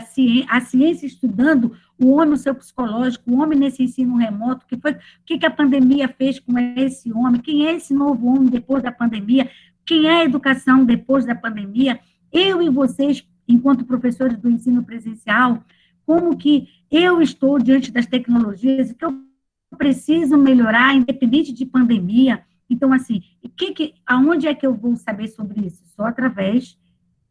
a ciência estudando o homem, o seu psicológico, o homem nesse ensino remoto, o que a pandemia fez com esse homem, quem é esse novo homem depois da pandemia, quem é a educação depois da pandemia, eu e vocês, enquanto professores do ensino presencial, como que eu estou diante das tecnologias, o que eu preciso melhorar, independente de pandemia. Então, assim, aonde é que eu vou saber sobre isso? Só através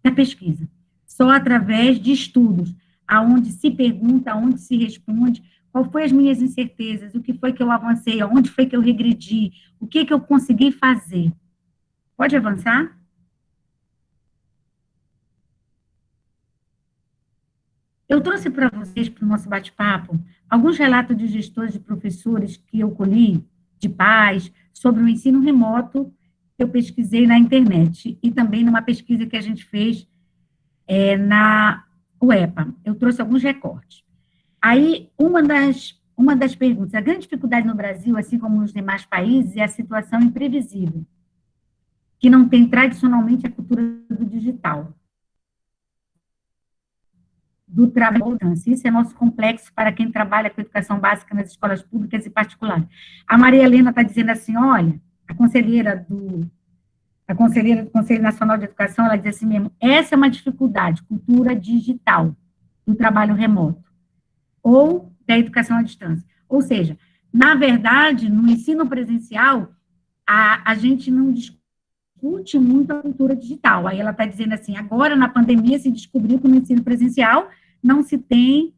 da pesquisa, só através de estudos, aonde se pergunta, aonde se responde, qual foi as minhas incertezas, o que foi que eu avancei, aonde foi que eu regredi, o que eu consegui fazer. Pode avançar? Eu trouxe para vocês, para o nosso bate-papo, alguns relatos de gestores, de professores que eu colhi, de pais, sobre o ensino remoto, que eu pesquisei na internet, e também numa pesquisa que a gente fez na UEPA. Eu trouxe alguns recortes. Aí, uma das perguntas, a grande dificuldade no Brasil, assim como nos demais países, é a situação imprevisível, que não tem tradicionalmente a cultura do digital, do trabalho. Isso é nosso complexo para quem trabalha com educação básica nas escolas públicas e particulares. A Maria Helena está dizendo assim, olha, a conselheira do Conselho Nacional de Educação, ela diz assim mesmo, essa é uma dificuldade, cultura digital, do trabalho remoto, ou da educação à distância. Ou seja, na verdade, no ensino presencial, a gente não discute muito a cultura digital. Aí ela está dizendo assim, agora na pandemia se descobriu que no ensino presencial não se tem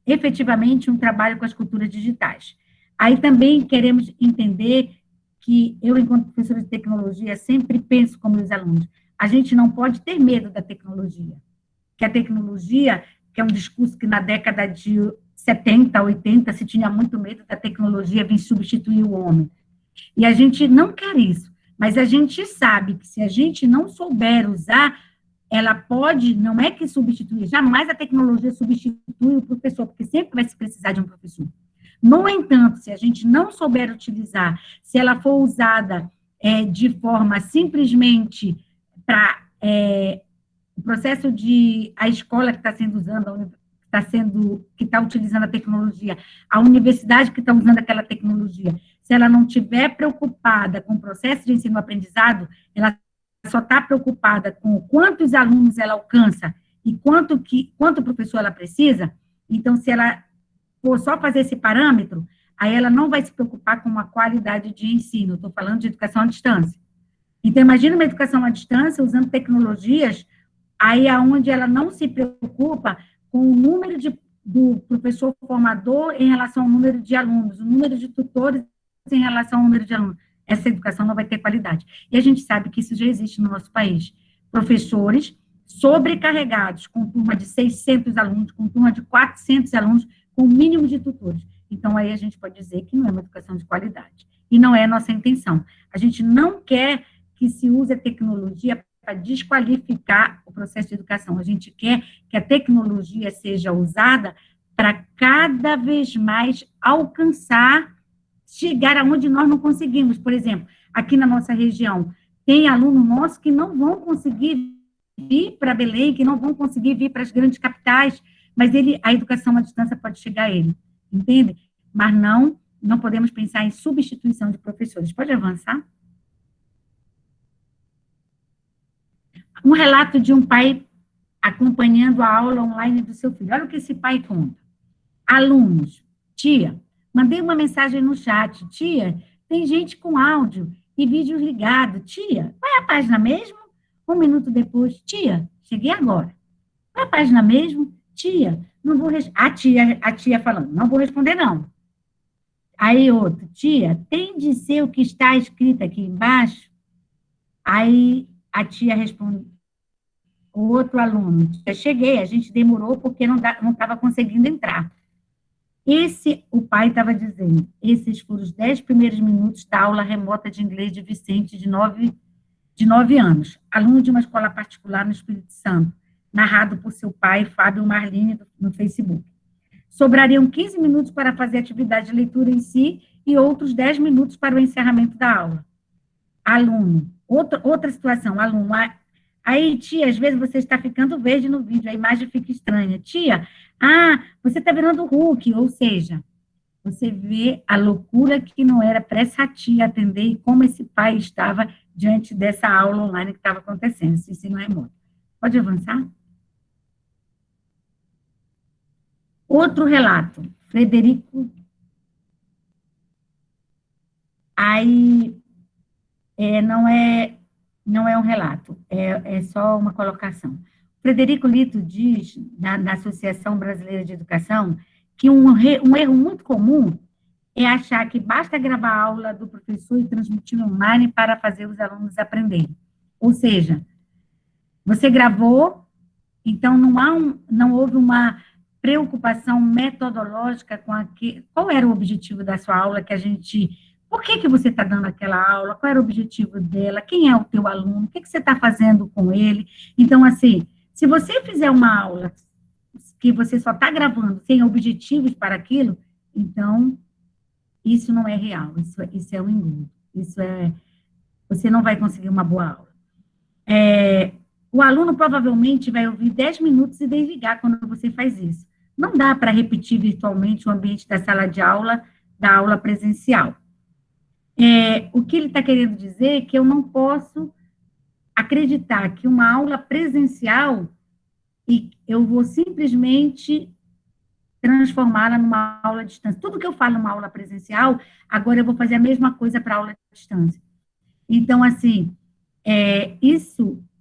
efetivamente um trabalho com as culturas digitais. Aí também queremos entender que eu, enquanto professora de tecnologia, sempre penso como os alunos, a gente não pode ter medo da tecnologia, que a tecnologia, que é um discurso que na década de 70, 80, se tinha muito medo da tecnologia vir substituir o homem. E a gente não quer isso, mas a gente sabe que se a gente não souber usar, ela pode, não é que substituir, jamais a tecnologia substitui o professor, porque sempre vai se precisar de um professor. No entanto, se a gente não souber utilizar, se ela for usada de forma simplesmente para o processo a escola que está sendo usando, que está utilizando a tecnologia, a universidade que está usando aquela tecnologia, se ela não estiver preocupada com o processo de ensino-aprendizado, ela só está preocupada com quantos alunos ela alcança e quanto professor ela precisa, então, se ela for só fazer esse parâmetro, aí ela não vai se preocupar com a qualidade de ensino. Estou falando de educação à distância. Então, imagina uma educação à distância usando tecnologias, aí aonde ela não se preocupa com o número do professor formador em relação ao número de alunos, o número de tutores em relação ao número de alunos. Essa educação não vai ter qualidade. E a gente sabe que isso já existe no nosso país. Professores sobrecarregados, com turma de 600 alunos, com turma de 400 alunos, com o mínimo de tutores. Então, aí a gente pode dizer que não é uma educação de qualidade. E não é a nossa intenção. A gente não quer que se use a tecnologia para desqualificar o processo de educação. A gente quer que a tecnologia seja usada para cada vez mais alcançar, chegar aonde nós não conseguimos. Por exemplo, aqui na nossa região, tem aluno nosso que não vão conseguir vir para Belém, que não vão conseguir vir para as grandes capitais, mas a educação à distância pode chegar a ele, entende? Mas não podemos pensar em substituição de professores. Pode avançar? Um relato de um pai acompanhando a aula online do seu filho. Olha o que esse pai conta. Alunos, tia, mandei uma mensagem no chat, tia, tem gente com áudio e vídeos ligados, tia, qual é a página mesmo? 1 minuto depois, tia, cheguei agora. Qual é a página mesmo? Tia, não vou a tia falando, não vou responder não. Aí outro, tia, tem de ser o que está escrito aqui embaixo? Aí a tia responde, o outro aluno, tia, cheguei, a gente demorou porque não estava conseguindo entrar. O pai estava dizendo, esses foram os 10 primeiros minutos da aula remota de inglês de Vicente, de 9 anos, aluno de uma escola particular no Espírito Santo, narrado por seu pai, Fábio Marlini, no Facebook. Sobrariam 15 minutos para fazer a atividade de leitura em si e outros 10 minutos para o encerramento da aula. Aluno, outra situação, aluno, aí, tia, às vezes você está ficando verde no vídeo, a imagem fica estranha. Tia, você está virando Hulk, ou seja, você vê a loucura que não era para essa tia atender e como esse pai estava diante dessa aula online que estava acontecendo, esse ensino remoto. Pode avançar? Outro relato, Frederico. Aí, não é um relato, é só uma colocação. Frederico Lito diz, da Associação Brasileira de Educação, que um erro muito comum é achar que basta gravar a aula do professor e transmitir online para fazer os alunos aprenderem. Ou seja, você gravou, então não houve uma preocupação metodológica com qual era o objetivo da sua aula por que você está dando aquela aula, qual era o objetivo dela, quem é o teu aluno, o que você está fazendo com ele. Então, assim, se você fizer uma aula que você só está gravando sem objetivos para aquilo, então, isso não é real, isso é um engodo, você não vai conseguir uma boa aula. O aluno provavelmente vai ouvir 10 minutos e desligar quando você faz isso. Não dá para repetir virtualmente o ambiente da sala de aula, da aula presencial. O que ele está querendo dizer é que eu não posso acreditar que uma aula presencial e eu vou simplesmente transformá-la numa aula à distância. Tudo que eu falo numa aula presencial, agora eu vou fazer a mesma coisa para a aula à distância. Então, assim,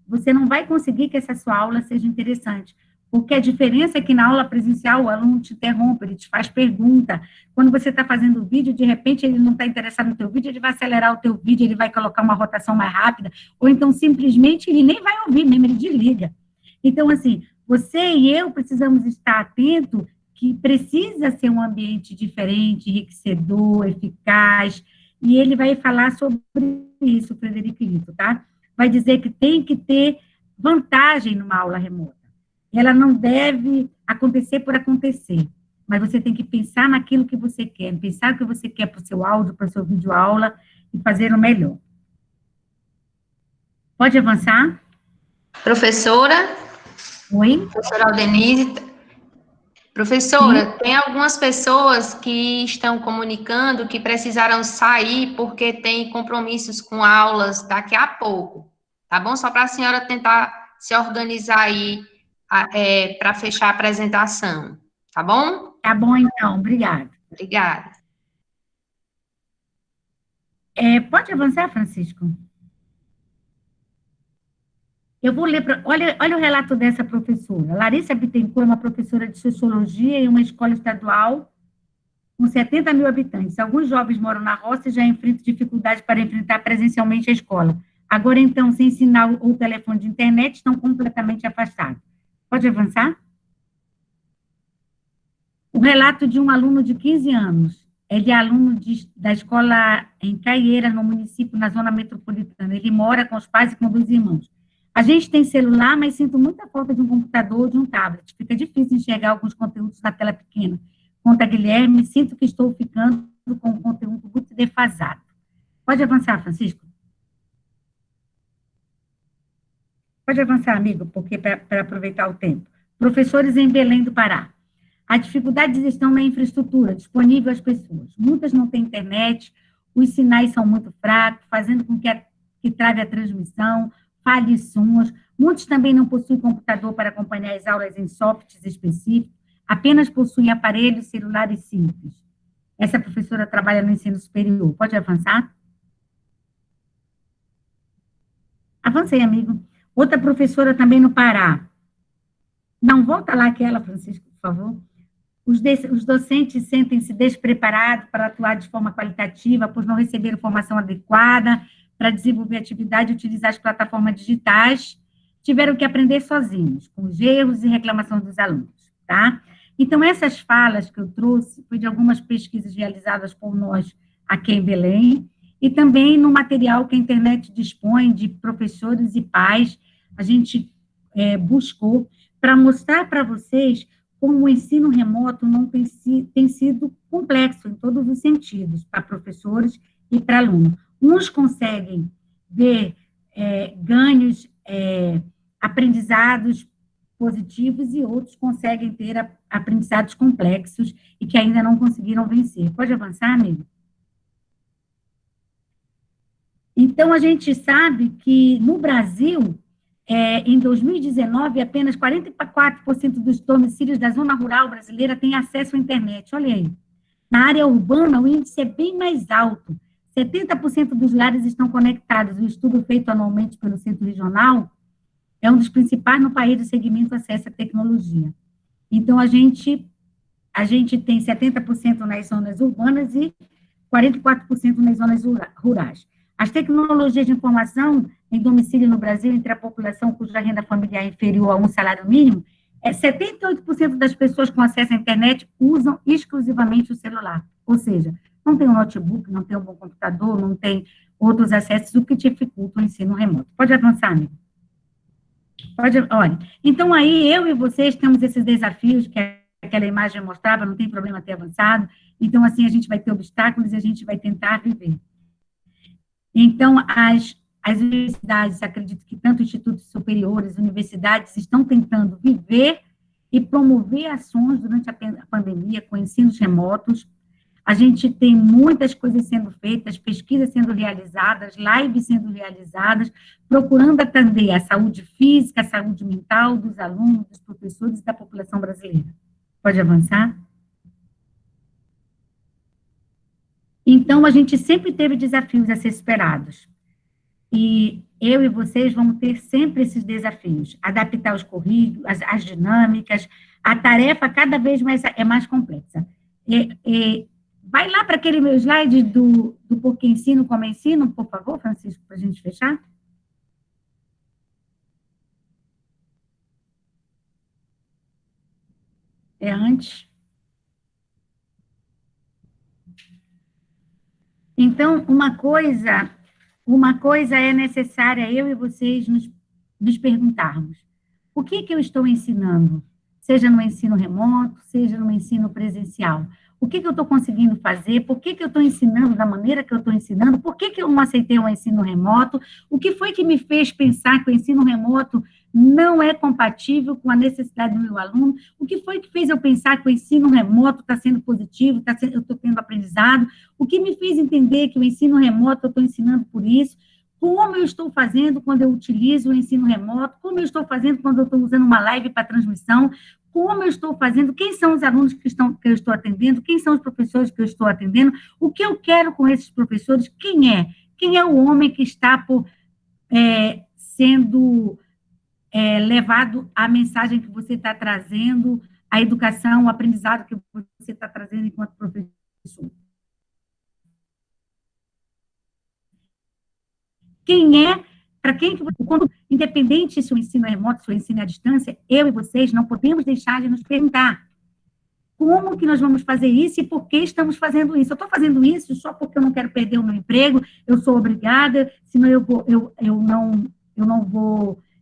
você não vai conseguir que essa sua aula seja interessante, porque a diferença é que na aula presencial o aluno te interrompe, ele te faz pergunta. Quando você está fazendo o vídeo, de repente ele não está interessado no teu vídeo, ele vai acelerar o teu vídeo, ele vai colocar uma rotação mais rápida, ou então simplesmente ele nem vai ouvir mesmo, ele desliga. Então, assim, você e eu precisamos estar atentos que precisa ser um ambiente diferente, enriquecedor, eficaz, e ele vai falar sobre isso, Frederico Lito, tá? Vai dizer que tem que ter vantagem numa aula remota. Ela não deve acontecer por acontecer, mas você tem que pensar naquilo que você quer, pensar o que você quer para o seu áudio, para o seu vídeo aula, e fazer o melhor. Pode avançar? Professora? Oi? Professora Aldenise, Professora, tem algumas pessoas que estão comunicando que precisaram sair porque tem compromissos com aulas daqui a pouco, tá bom? Só para a senhora tentar se organizar aí para fechar a apresentação, tá bom? Tá bom, então, obrigada. Obrigada. Pode avançar, Francisco? Eu vou ler, olha o relato dessa professora. Larissa Bittencourt é uma professora de Sociologia em uma escola estadual com 70 mil habitantes. Alguns jovens moram na roça e já enfrentam dificuldades para enfrentar presencialmente a escola. Agora, então, sem sinal ou telefone de internet, estão completamente afastados. Pode avançar? O relato de um aluno de 15 anos. Ele é aluno da escola em Caieiras, no município, na zona metropolitana. Ele mora com os pais e com 2 irmãos. A gente tem celular, mas sinto muita falta de um computador ou de um tablet. Fica difícil enxergar alguns conteúdos na tela pequena. Conta Guilherme, sinto que estou ficando com um conteúdo muito defasado. Pode avançar, Francisco? Pode avançar, amigo, porque para aproveitar o tempo. Professores em Belém do Pará. As dificuldades estão na infraestrutura disponível às pessoas. Muitas não têm internet, os sinais são muito fracos, fazendo com que trave a transmissão, falhe sons. Muitos também não possuem computador para acompanhar as aulas em softwares específicos, apenas possuem aparelhos celulares simples. Essa professora trabalha no ensino superior. Pode avançar? Avancei, amigo. Outra professora também no Pará. Não, volta lá aquela, Francisco, por favor. Os docentes sentem-se despreparados para atuar de forma qualitativa, pois não receberam formação adequada para desenvolver atividade e utilizar as plataformas digitais, tiveram que aprender sozinhos, com os erros e reclamações dos alunos, tá? Então, essas falas que eu trouxe foi de algumas pesquisas realizadas por nós aqui em Belém, e também no material que a internet dispõe de professores e pais, a gente buscou para mostrar para vocês como o ensino remoto não tem sido complexo em todos os sentidos, para professores e para alunos. Uns conseguem ver ganhos, aprendizados positivos, e outros conseguem ter aprendizados complexos e que ainda não conseguiram vencer. Pode avançar, amigo? Então, a gente sabe que no Brasil, em 2019, apenas 44% dos domicílios da zona rural brasileira têm acesso à internet. Olha aí. Na área urbana, o índice é bem mais alto. 70% dos lares estão conectados. O estudo feito anualmente pelo Centro Regional é um dos principais no país do segmento acesso à tecnologia. Então, a gente tem 70% nas zonas urbanas e 44% nas zonas rurais. As tecnologias de informação em domicílio no Brasil, entre a população cuja renda familiar é inferior a um salário mínimo, 78% das pessoas com acesso à internet usam exclusivamente o celular. Ou seja, não tem um notebook, não tem um bom computador, não tem outros acessos, o que dificulta o ensino remoto. Pode avançar, amigo? Olha, então aí eu e vocês temos esses desafios que aquela imagem mostrava, não tem problema ter avançado, então assim a gente vai ter obstáculos e a gente vai tentar viver. Então, as universidades, acredito que tanto institutos superiores, universidades, estão tentando viver e promover ações durante a pandemia com ensinos remotos. A gente tem muitas coisas sendo feitas, pesquisas sendo realizadas, lives sendo realizadas, procurando atender a saúde física, a saúde mental dos alunos, dos professores e da população brasileira. Pode avançar? Então, a gente sempre teve desafios a ser superados. E eu e vocês vamos ter sempre esses desafios. Adaptar os currículos, as dinâmicas, a tarefa cada vez mais complexa. Vai lá para aquele meu slide do Porque Ensino, Como Ensino, por favor, Francisco, para a gente fechar. Antes. Então, uma coisa é necessária eu e vocês nos perguntarmos. O que eu estou ensinando? Seja no ensino remoto, seja no ensino presencial. O que eu estou conseguindo fazer? Por que eu estou ensinando da maneira que eu estou ensinando? Por que eu não aceitei o ensino remoto? O que foi que me fez pensar que o ensino remoto não é compatível com a necessidade do meu aluno. O que foi que fez eu pensar que o ensino remoto está sendo positivo, eu estou tendo aprendizado? O que me fez entender que o ensino remoto eu estou ensinando por isso? Como eu estou fazendo quando eu utilizo o ensino remoto? Como eu estou fazendo quando eu estou usando uma live para transmissão? Como eu estou fazendo? Quem são os alunos que eu estou atendendo? Quem são os professores que eu estou atendendo? O que eu quero com esses professores? Quem é? Quem é o homem que está sendo levado à mensagem que você está trazendo, a educação, o aprendizado que você está trazendo enquanto professor? Quem é, para quem que você, quando, independente se o ensino é remoto, se o ensino é à distância, eu e vocês não podemos deixar de nos perguntar como que nós vamos fazer isso e por que estamos fazendo isso. Eu estou fazendo isso só porque eu não quero perder o meu emprego, eu sou obrigada, senão eu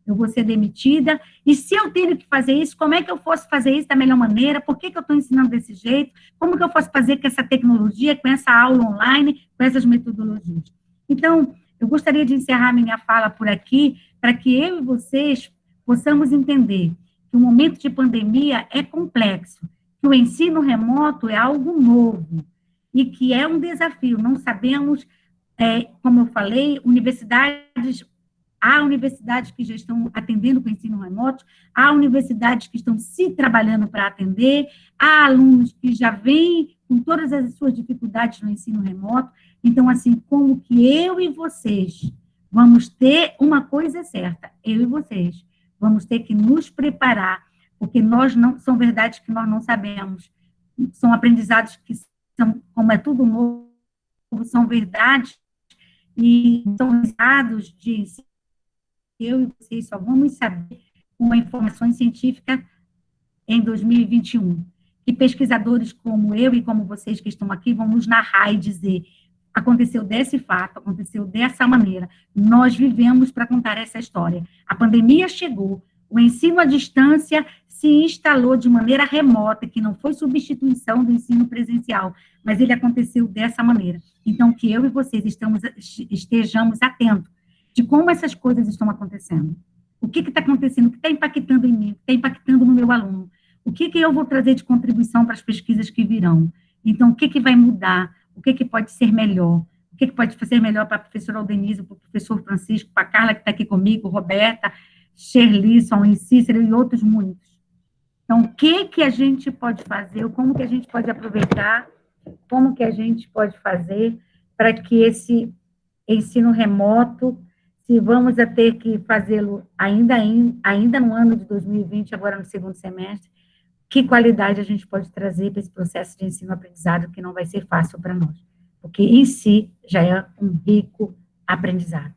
vou ser demitida. E se eu tenho que fazer isso, como é que eu posso fazer isso da melhor maneira? Por que eu estou ensinando desse jeito? Como que eu posso fazer com essa tecnologia, com essa aula online, com essas metodologias? Então, eu gostaria de encerrar minha fala por aqui, para que eu e vocês possamos entender que o momento de pandemia é complexo, que o ensino remoto é algo novo e que é um desafio. Não sabemos, como eu falei, há universidades que já estão atendendo com o ensino remoto, há universidades que estão se trabalhando para atender, há alunos que já vêm com todas as suas dificuldades no ensino remoto. Então, assim, como que eu e vocês vamos ter uma coisa certa, eu e vocês vamos ter que nos preparar, porque são verdades que nós não sabemos, são aprendizados que são, como é tudo novo, são verdades e são dados de ensino. Eu e vocês só vamos saber uma informação científica em 2021. E pesquisadores como eu e como vocês que estão aqui vão nos narrar e dizer: aconteceu desse fato, aconteceu dessa maneira. Nós vivemos para contar essa história. A pandemia chegou, o ensino à distância se instalou de maneira remota, que não foi substituição do ensino presencial, mas ele aconteceu dessa maneira. Então, que eu e vocês estejamos atentos de como essas coisas estão acontecendo. O que está acontecendo, o que está impactando em mim, o que está impactando no meu aluno, o que eu vou trazer de contribuição para as pesquisas que virão. Então, o que vai mudar, o que pode ser melhor, o que pode ser melhor para a professora Aldenise, para o professor Francisco, para a Carla, que está aqui comigo, Roberta, Sherlisson, Cícero e outros muitos. Então, o que a gente pode fazer, como que a gente pode aproveitar, como que a gente pode fazer para que esse ensino remoto, se vamos a ter que fazê-lo ainda no ano de 2020, agora no segundo semestre, que qualidade a gente pode trazer para esse processo de ensino-aprendizado, que não vai ser fácil para nós, porque em si já é um rico aprendizado.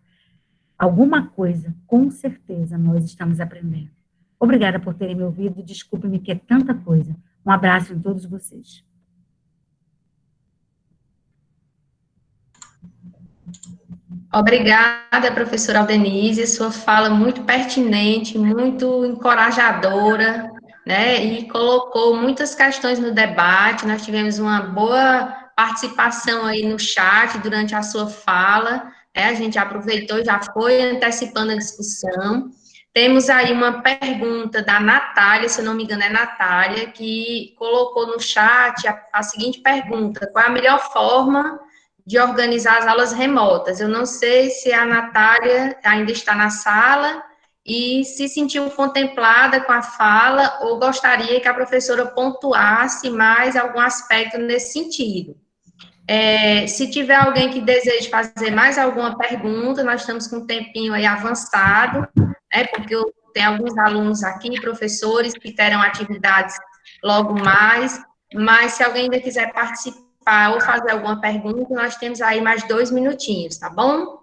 Alguma coisa, com certeza, nós estamos aprendendo. Obrigada por terem me ouvido, desculpe-me que é tanta coisa. Um abraço em todos vocês. Obrigada, professora Aldenise, sua fala muito pertinente, muito encorajadora, né, e colocou muitas questões no debate. Nós tivemos uma boa participação aí no chat durante a sua fala, né, a gente aproveitou, já foi antecipando a discussão. Temos aí uma pergunta da Natália, se eu não me engano é Natália, que colocou no chat a seguinte pergunta: qual é a melhor forma de organizar as aulas remotas? Eu não sei se a Natália ainda está na sala e se sentiu contemplada com a fala ou gostaria que a professora pontuasse mais algum aspecto nesse sentido. Se tiver alguém que deseje fazer mais alguma pergunta, nós estamos com um tempinho aí avançado, né, porque eu tenho alguns alunos aqui, professores, que terão atividades logo mais, mas se alguém ainda quiser participar ou fazer alguma pergunta, nós temos aí mais 2 minutinhos, tá bom?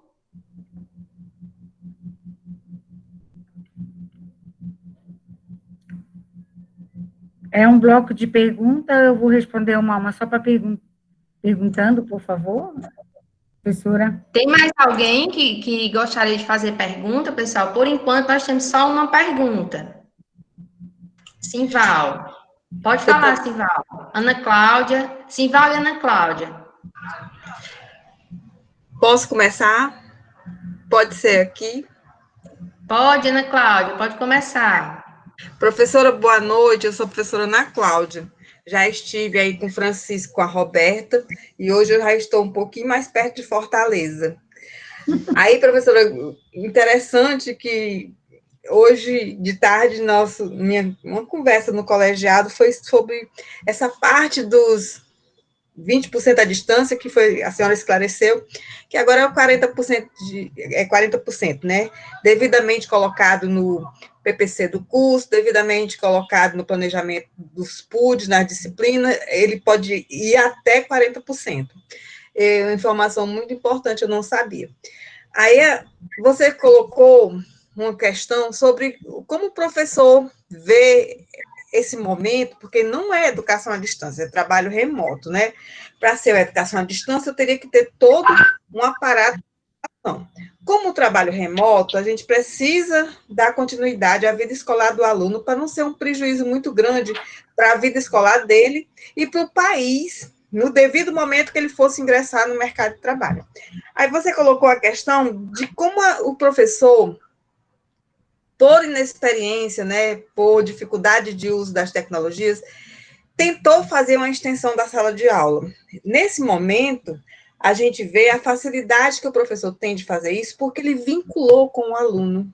É um bloco de pergunta, eu vou responder uma só para perguntando, por favor, professora. Tem mais alguém que gostaria de fazer pergunta, pessoal? Por enquanto, nós temos só uma pergunta. Simval. Pode falar, Simval. Ana Cláudia. Simval e Ana Cláudia. Posso começar? Pode ser aqui. Pode, Ana Cláudia, pode começar. Professora, boa noite. Eu sou a professora Ana Cláudia. Já estive aí com o Francisco, com a Roberta, e hoje eu já estou um pouquinho mais perto de Fortaleza. Aí, professora, interessante que hoje de tarde uma conversa no colegiado foi sobre essa parte dos 20% à distância, que foi, a senhora esclareceu, que agora é o 40%, 40%, né? Devidamente colocado no PPC do curso, devidamente colocado no planejamento dos PUDs, na disciplina, ele pode ir até 40%. É uma informação muito importante, eu não sabia. Aí, você colocou uma questão sobre como o professor vê esse momento, porque não é educação à distância, é trabalho remoto, né? Para ser educação à distância, eu teria que ter todo um aparato. Como o trabalho remoto, a gente precisa dar continuidade à vida escolar do aluno para não ser um prejuízo muito grande para a vida escolar dele e para o país, no devido momento que ele fosse ingressar no mercado de trabalho. Aí você colocou a questão de como o professor, por inexperiência, né, por dificuldade de uso das tecnologias, tentou fazer uma extensão da sala de aula. Nesse momento, a gente vê a facilidade que o professor tem de fazer isso, porque ele vinculou com o aluno.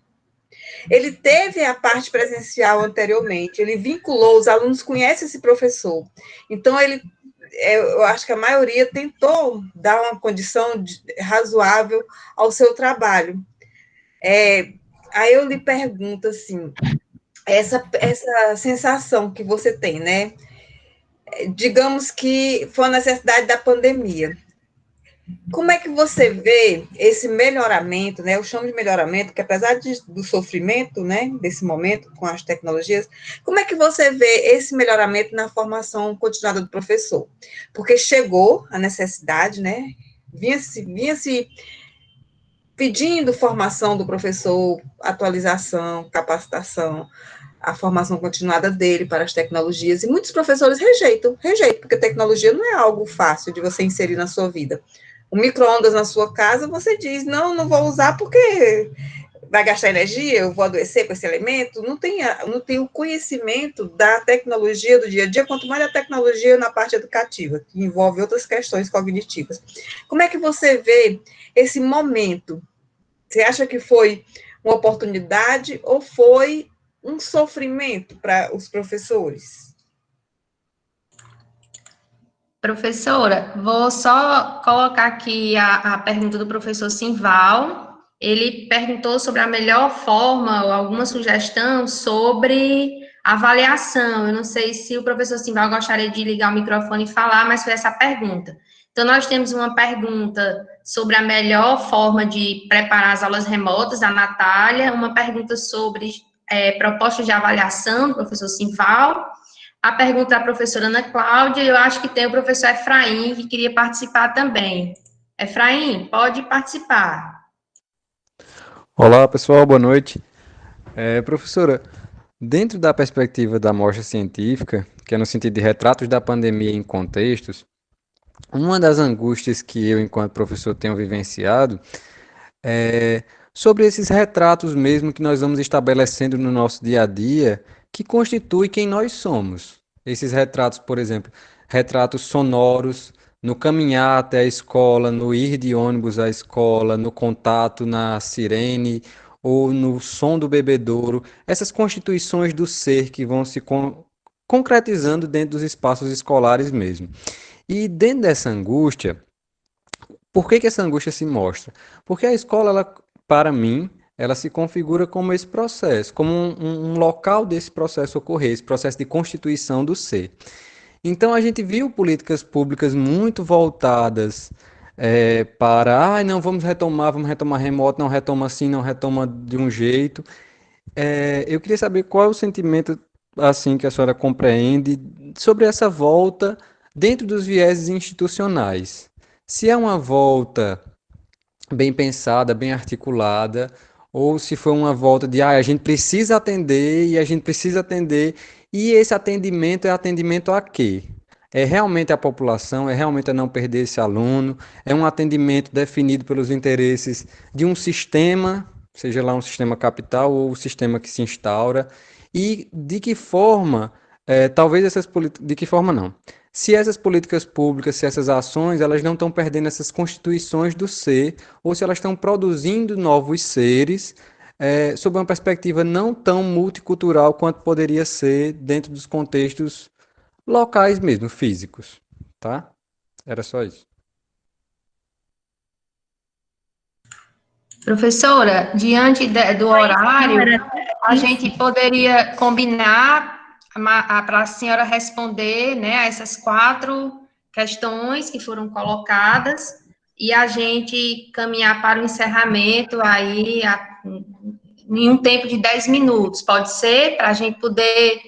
Ele teve a parte presencial anteriormente, ele vinculou, os alunos conhecem esse professor. Então, eu acho que a maioria tentou dar uma condição razoável ao seu trabalho. Aí eu lhe pergunto, assim, essa sensação que você tem, né? Digamos que foi a necessidade da pandemia. Como é que você vê esse melhoramento, né? Eu chamo de melhoramento, que apesar do sofrimento, né, desse momento com as tecnologias, como é que você vê esse melhoramento na formação continuada do professor? Porque chegou a necessidade, né? Vinha-se pedindo formação do professor, atualização, capacitação, a formação continuada dele para as tecnologias, e muitos professores rejeitam, porque tecnologia não é algo fácil de você inserir na sua vida. O micro-ondas na sua casa, você diz, não vou usar porque vai gastar energia, eu vou adoecer com esse elemento, não tem o conhecimento da tecnologia do dia a dia, quanto mais a tecnologia na parte educativa, que envolve outras questões cognitivas. Como é que você vê esse momento? Você acha que foi uma oportunidade ou foi um sofrimento para os professores? Professora, vou só colocar aqui a pergunta do professor Simval. Ele perguntou sobre a melhor forma ou alguma sugestão sobre avaliação. Eu não sei se o professor Simval gostaria de ligar o microfone e falar, mas foi essa a pergunta. Então, nós temos uma pergunta sobre a melhor forma de preparar as aulas remotas, da Natália, uma pergunta sobre propostas de avaliação, do professor Simval, a pergunta da professora Ana Cláudia, eu acho que tem o professor Efraim, que queria participar também. Efraim, pode participar. Olá, pessoal, boa noite. Professora, dentro da perspectiva da mostra científica, que é no sentido de retratos da pandemia em contextos, uma das angústias que eu, enquanto professor, tenho vivenciado é sobre esses retratos mesmo que nós vamos estabelecendo no nosso dia a dia, que constitui quem nós somos. Esses retratos, por exemplo, retratos sonoros, no caminhar até a escola, no ir de ônibus à escola, no contato na sirene ou no som do bebedouro, essas constituições do ser que vão se concretizando dentro dos espaços escolares mesmo. E dentro dessa angústia, por que essa angústia se mostra? Porque a escola, para mim, ela se configura como esse processo, como um local desse processo ocorrer, esse processo de constituição do ser. Então, a gente viu políticas públicas muito voltadas para, não, vamos retomar remoto, não retoma assim, não retoma de um jeito. Eu queria saber qual é o sentimento, assim, que a senhora compreende sobre essa volta dentro dos vieses institucionais. Se é uma volta bem pensada, bem articulada, ou se foi uma volta de a gente precisa atender e a gente precisa atender, e esse atendimento é atendimento a quê? É realmente a população, é realmente a não perder esse aluno, é um atendimento definido pelos interesses de um sistema seja lá um sistema capital ou o sistema que se instaura, e de que forma, talvez essas políticas, de que forma não, se essas políticas públicas, se essas ações, elas não estão perdendo essas constituições do ser, ou se elas estão produzindo novos seres, sob uma perspectiva não tão multicultural quanto poderia ser dentro dos contextos locais mesmo, físicos, tá? Era só isso. Professora, diante do horário, a gente poderia combinar para a senhora responder, né, a essas 4 questões que foram colocadas e a gente caminhar para o encerramento aí em um tempo de 10 minutos, pode ser? Para a gente poder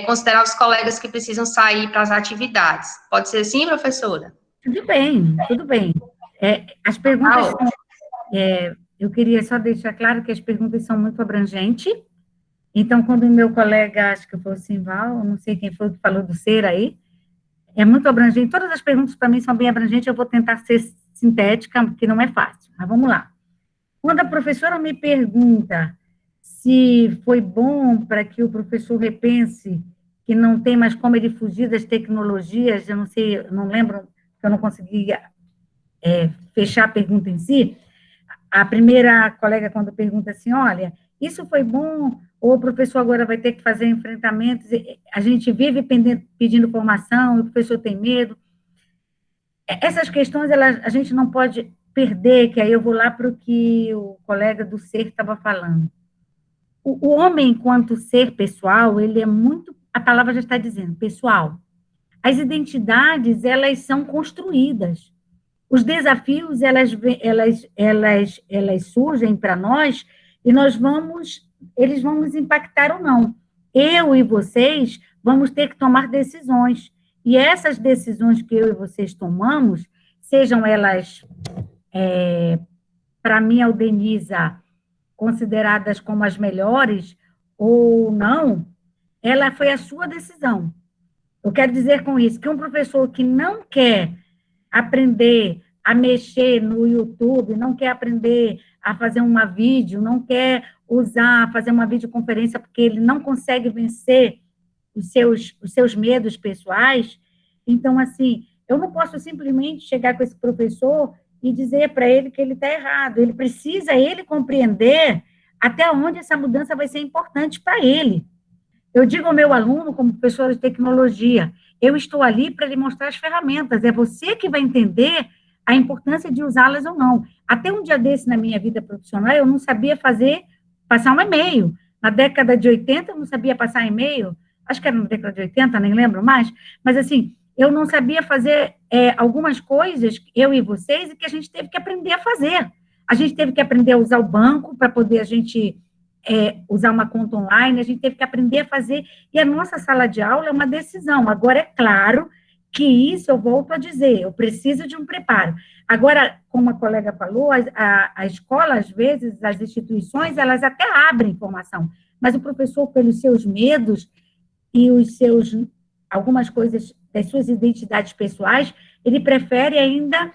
considerar os colegas que precisam sair para as atividades. Pode ser assim, professora? Tudo bem, tudo bem. As perguntas são, eu queria só deixar claro que as perguntas são muito abrangentes. Então, quando o meu colega, acho que foi o Simval, não sei quem foi que falou do ser aí, é muito abrangente. Todas as perguntas, para mim, são bem abrangentes. Eu vou tentar ser sintética, porque não é fácil. Mas vamos lá. Quando a professora me pergunta se foi bom para que o professor repense que não tem mais como ele fugir das tecnologias, eu não sei, eu não lembro, eu não conseguia fechar a pergunta em si. A primeira colega, quando pergunta assim, olha, isso foi bom, ou o professor agora vai ter que fazer enfrentamentos, a gente vive pedindo formação, e o professor tem medo. Essas questões, a gente não pode perder, que aí eu vou lá para o que o colega do ser estava falando. O homem, enquanto ser pessoal, ele é muito, a palavra já está dizendo, pessoal. As identidades, elas são construídas. Os desafios, elas surgem para nós e eles vão nos impactar ou não. Eu e vocês vamos ter que tomar decisões. E essas decisões que eu e vocês tomamos, sejam elas, para mim, Aldenisa, consideradas como as melhores ou não, ela foi a sua decisão. Eu quero dizer com isso que um professor que não quer aprender a mexer no YouTube, não quer aprender a fazer uma vídeo, não quer fazer uma videoconferência porque ele não consegue vencer os seus medos pessoais. Então, assim, eu não posso simplesmente chegar com esse professor e dizer para ele que ele está errado. Ele precisa, compreender até onde essa mudança vai ser importante para ele. Eu digo ao meu aluno, como professora de tecnologia, eu estou ali para lhe mostrar as ferramentas, é você que vai entender a importância de usá-las ou não. Até um dia desse, na minha vida profissional, eu não sabia passar um e-mail. Na década de 80, eu não sabia passar e-mail, acho que era na década de 80, nem lembro mais, mas assim, eu não sabia fazer algumas coisas, eu e vocês, e que a gente teve que aprender a fazer. A gente teve que aprender a usar o banco para poder a gente usar uma conta online, a gente teve que aprender a fazer, e a nossa sala de aula é uma decisão. Agora, é claro que isso, eu volto a dizer, eu preciso de um preparo. Agora, como a colega falou, a escola, às vezes, as instituições, elas até abrem informação, mas o professor, pelos seus medos e algumas coisas das suas identidades pessoais, ele prefere ainda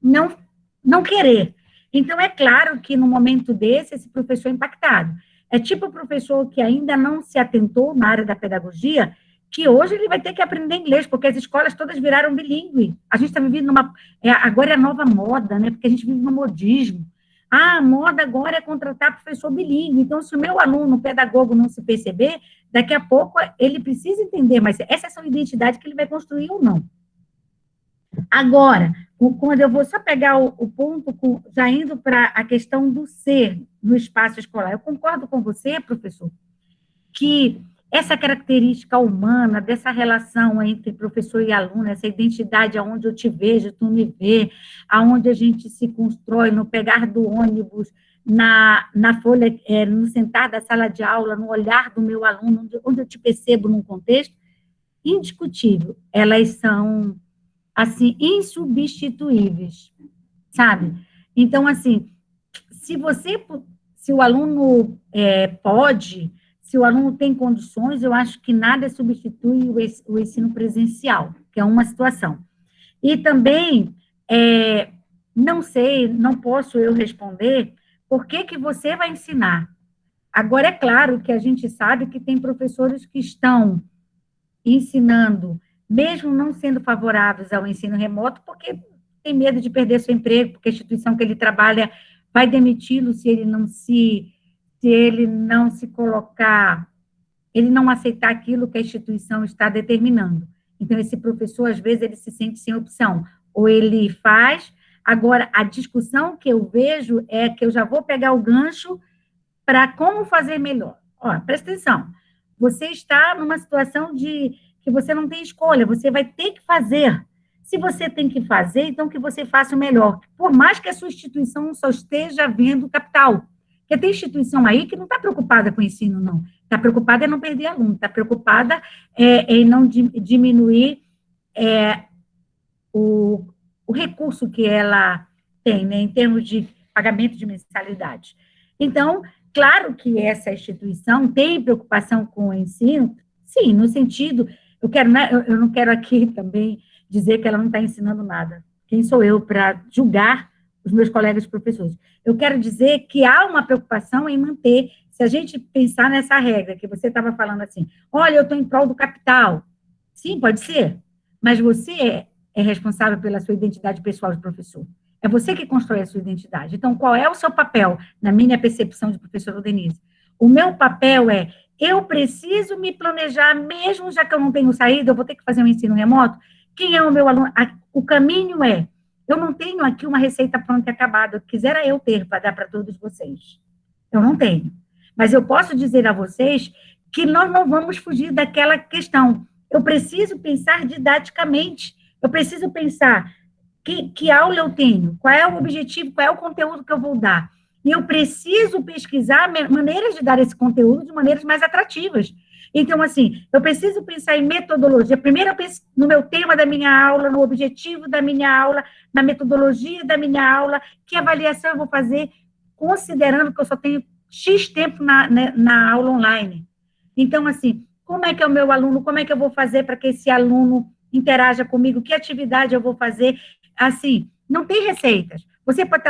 não querer. Então, é claro que, no momento desse, esse professor é impactado. É tipo o professor que ainda não se atentou na área da pedagogia, que hoje ele vai ter que aprender inglês, porque as escolas todas viraram bilíngue. A gente está vivendo agora é a nova moda, né? Porque a gente vive no modismo. A moda agora é contratar professor bilíngue. Então, se o meu aluno, pedagogo, não se perceber, daqui a pouco ele precisa entender, mas essa é a sua identidade que ele vai construir ou não. Agora, quando eu vou só pegar o ponto, já indo para a questão do ser no espaço escolar, eu concordo com você, professor, que essa característica humana, dessa relação entre professor e aluno, essa identidade aonde eu te vejo, tu me vê, aonde a gente se constrói no pegar do ônibus, na folha, no sentar da sala de aula, no olhar do meu aluno, onde eu te percebo num contexto, indiscutível, elas são assim, insubstituíveis, sabe? Então, assim, se o aluno pode, se o aluno tem condições, eu acho que nada substitui o ensino presencial, que é uma situação. E também, não sei, não posso eu responder, Por que que você vai ensinar? Agora, é claro que a gente sabe que tem professores que estão ensinando, mesmo não sendo favoráveis ao ensino remoto, porque tem medo de perder seu emprego, porque a instituição que ele trabalha vai demiti-lo se ele não se colocar, ele não aceitar aquilo que a instituição está determinando. Então, esse professor, às vezes, ele se sente sem opção. Ou ele faz. Agora, a discussão que eu vejo é que eu já vou pegar o gancho para como fazer melhor. Ó, presta atenção. Você está numa situação de que você não tem escolha, você vai ter que fazer. Se você tem que fazer, então que você faça o melhor. Por mais que a sua instituição só esteja vendo capital. Porque tem instituição aí que não está preocupada com o ensino, não. Está preocupada em não perder aluno, está preocupada em não diminuir o recurso que ela tem, né, em termos de pagamento de mensalidade. Então, claro que essa instituição tem preocupação com o ensino, sim, no sentido, eu não quero aqui também dizer que ela não está ensinando nada. Quem sou eu para julgar os meus colegas professores? Eu quero dizer que há uma preocupação em manter, se a gente pensar nessa regra que você estava falando assim, olha, eu estou em prol do capital. Sim, pode ser, mas você é responsável pela sua identidade pessoal de professor. É você que constrói a sua identidade. Então, qual é o seu papel, na minha percepção de professora Denise? O meu papel é, eu preciso me planejar, mesmo já que eu não tenho saída, eu vou ter que fazer um ensino remoto. Quem é o meu aluno? O caminho é, eu não tenho aqui uma receita pronta e acabada, quisera eu ter para dar para todos vocês. Eu não tenho. Mas eu posso dizer a vocês que nós não vamos fugir daquela questão. Eu preciso pensar didaticamente, eu preciso pensar que aula eu tenho, qual é o objetivo, qual é o conteúdo que eu vou dar. E eu preciso pesquisar maneiras de dar esse conteúdo de maneiras mais atrativas. Então, assim, eu preciso pensar em metodologia. Primeiro eu penso no meu tema da minha aula, no objetivo da minha aula, na metodologia da minha aula, que avaliação eu vou fazer, considerando que eu só tenho X tempo na aula online. Então, assim, como é que é o meu aluno, como é que eu vou fazer para que esse aluno interaja comigo, que atividade eu vou fazer, assim, não tem receitas. Você pode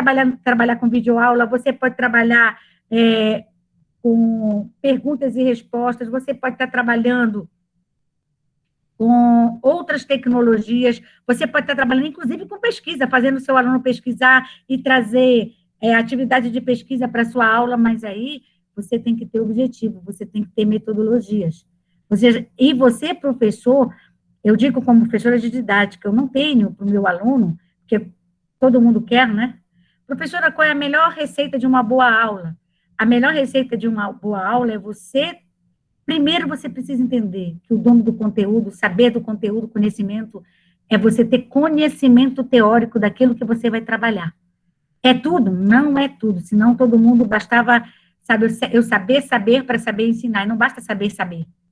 trabalhar com videoaula, você pode trabalhar com perguntas e respostas, você pode estar trabalhando com outras tecnologias, você pode estar trabalhando, inclusive, com pesquisa, fazendo o seu aluno pesquisar e trazer atividade de pesquisa para a sua aula, mas aí você tem que ter objetivo, você tem que ter metodologias. E você, professor, eu digo como professora de didática, eu não tenho para o meu aluno, porque todo mundo quer, né? Professora, qual é a melhor receita de uma boa aula? A melhor receita de uma boa aula é você... Primeiro, você precisa entender que o dono do conteúdo, saber do conteúdo, conhecimento, é você ter conhecimento teórico daquilo que você vai trabalhar. É tudo? Não é tudo, senão todo mundo bastava, sabe, eu saber para saber ensinar, e não basta saber,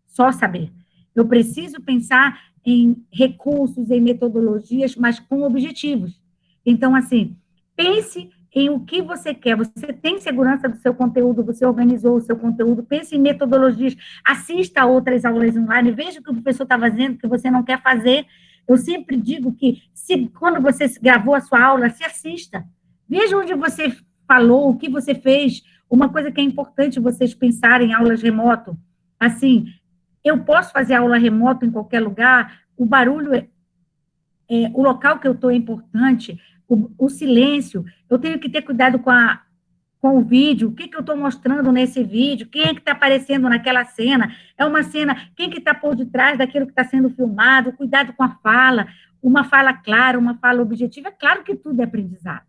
só saber. Eu preciso pensar em recursos, em metodologias, mas com objetivos. Então, assim, pense em o que você quer, você tem segurança do seu conteúdo, você organizou o seu conteúdo, pense em metodologias, assista a outras aulas online, veja o que o professor está fazendo, que você não quer fazer. Eu sempre digo que, quando você gravou a sua aula, se assista. Veja onde você falou, o que você fez. Uma coisa que é importante vocês pensarem em aulas remoto. Assim, eu posso fazer aula remoto em qualquer lugar, o barulho, o local que eu estou é importante, o silêncio, eu tenho que ter cuidado com o vídeo, o que eu estou mostrando nesse vídeo, quem é que está aparecendo naquela cena, é uma cena, quem que está por detrás daquilo que está sendo filmado, cuidado com a fala, uma fala clara, uma fala objetiva, é claro que tudo é aprendizado.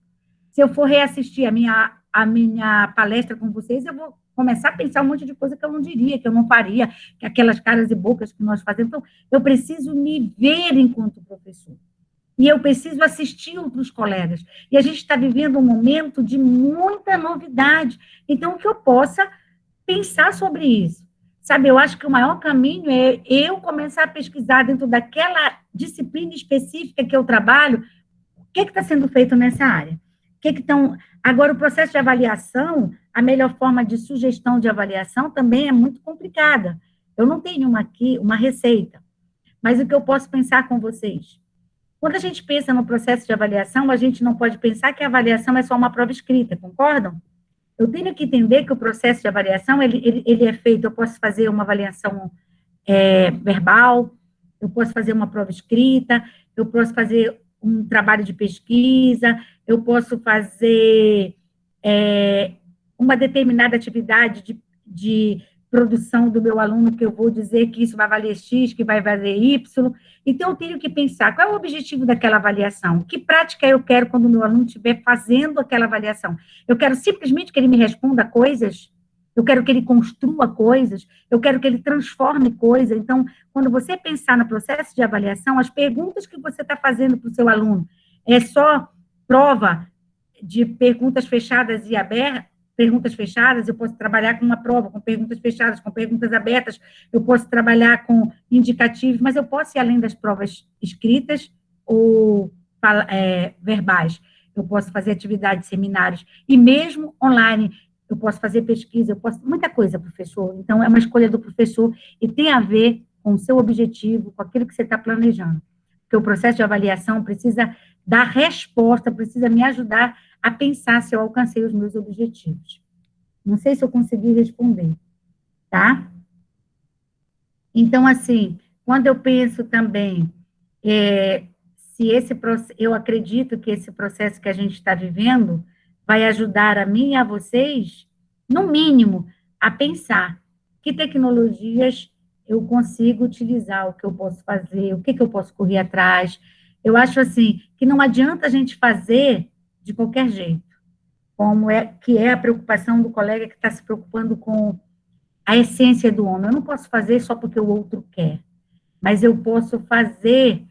Se eu for reassistir a minha palestra com vocês, eu vou começar a pensar um monte de coisa que eu não diria, que eu não faria, que aquelas caras e bocas que nós fazemos. Então, eu preciso me ver enquanto professor. E eu preciso assistir outros colegas. E a gente está vivendo um momento de muita novidade. Então, que eu possa pensar sobre isso. Sabe, eu acho que o maior caminho é eu começar a pesquisar dentro daquela disciplina específica que eu trabalho, o que está sendo feito nessa área. Agora, o processo de avaliação, a melhor forma de sugestão de avaliação também é muito complicada. Eu não tenho aqui uma receita, mas o que eu posso pensar com vocês? Quando a gente pensa no processo de avaliação, a gente não pode pensar que a avaliação é só uma prova escrita, concordam? Eu tenho que entender que o processo de avaliação, ele é feito, eu posso fazer uma avaliação verbal, eu posso fazer uma prova escrita, eu posso fazer um trabalho de pesquisa, eu posso fazer uma determinada atividade de produção do meu aluno, que eu vou dizer que isso vai valer X, que vai valer Y. Então, eu tenho que pensar qual é o objetivo daquela avaliação, que prática eu quero quando o meu aluno estiver fazendo aquela avaliação. Eu quero simplesmente que ele me responda coisas, eu quero que ele construa coisas, eu quero que ele transforme coisas. Então, quando você pensar no processo de avaliação, as perguntas que você está fazendo para o seu aluno é só prova de perguntas fechadas e abertas, perguntas fechadas, eu posso trabalhar com uma prova, com perguntas fechadas, com perguntas abertas, eu posso trabalhar com indicativos, mas eu posso ir além das provas escritas ou verbais. Eu posso fazer atividades, seminários, e mesmo online, eu posso fazer pesquisa, eu posso, muita coisa, professor. Então, é uma escolha do professor e tem a ver com o seu objetivo, com aquilo que você está planejando. Porque o processo de avaliação precisa dar resposta, precisa me ajudar a pensar se eu alcancei os meus objetivos. Não sei se eu consegui responder, tá? Então, assim, quando eu penso também, eu acredito que esse processo que a gente está vivendo vai ajudar a mim e a vocês, no mínimo, a pensar que tecnologias eu consigo utilizar, o que eu posso fazer, o que eu posso correr atrás. Eu acho, assim, que não adianta a gente fazer de qualquer jeito, como que é a preocupação do colega que está se preocupando com a essência do homem. Eu não posso fazer só porque o outro quer, mas eu posso fazer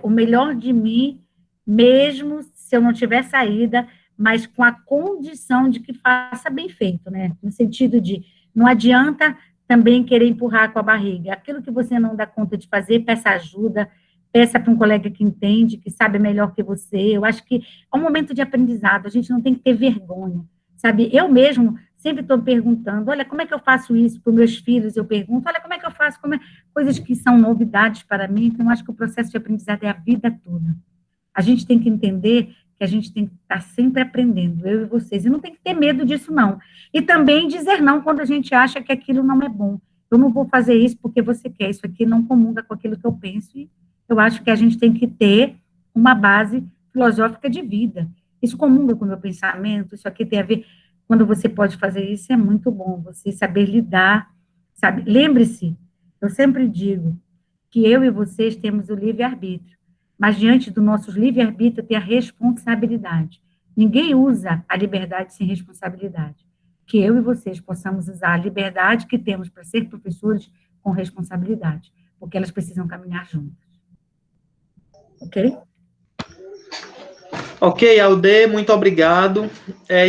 o melhor de mim, mesmo se eu não tiver saída, mas com a condição de que faça bem feito, né? No sentido de, não adianta também querer empurrar com a barriga. Aquilo que você não dá conta de fazer, peça ajuda, peça para um colega que entende, que sabe melhor que você. Eu acho que é um momento de aprendizado, a gente não tem que ter vergonha, sabe? Eu mesmo sempre estou perguntando, olha, como é que eu faço isso para os meus filhos? Eu pergunto, olha, como é que eu faço? Coisas que são novidades para mim, então eu acho que o processo de aprendizado é a vida toda. A gente tem que entender que a gente tem que estar sempre aprendendo, eu e vocês, e não tem que ter medo disso, não. E também dizer não quando a gente acha que aquilo não é bom. Eu não vou fazer isso porque você quer, isso aqui não comunga com aquilo que eu penso, e eu acho que a gente tem que ter uma base filosófica de vida. Isso comunga com o meu pensamento, isso aqui tem a ver, quando você pode fazer isso, é muito bom, você saber lidar, sabe? Lembre-se, eu sempre digo que eu e vocês temos o livre-arbítrio, mas diante do nosso livre-arbítrio tem a responsabilidade. Ninguém usa a liberdade sem responsabilidade. Que eu e vocês possamos usar a liberdade que temos para ser professores com responsabilidade, porque elas precisam caminhar juntas. Ok? Ok, Alde, muito obrigado.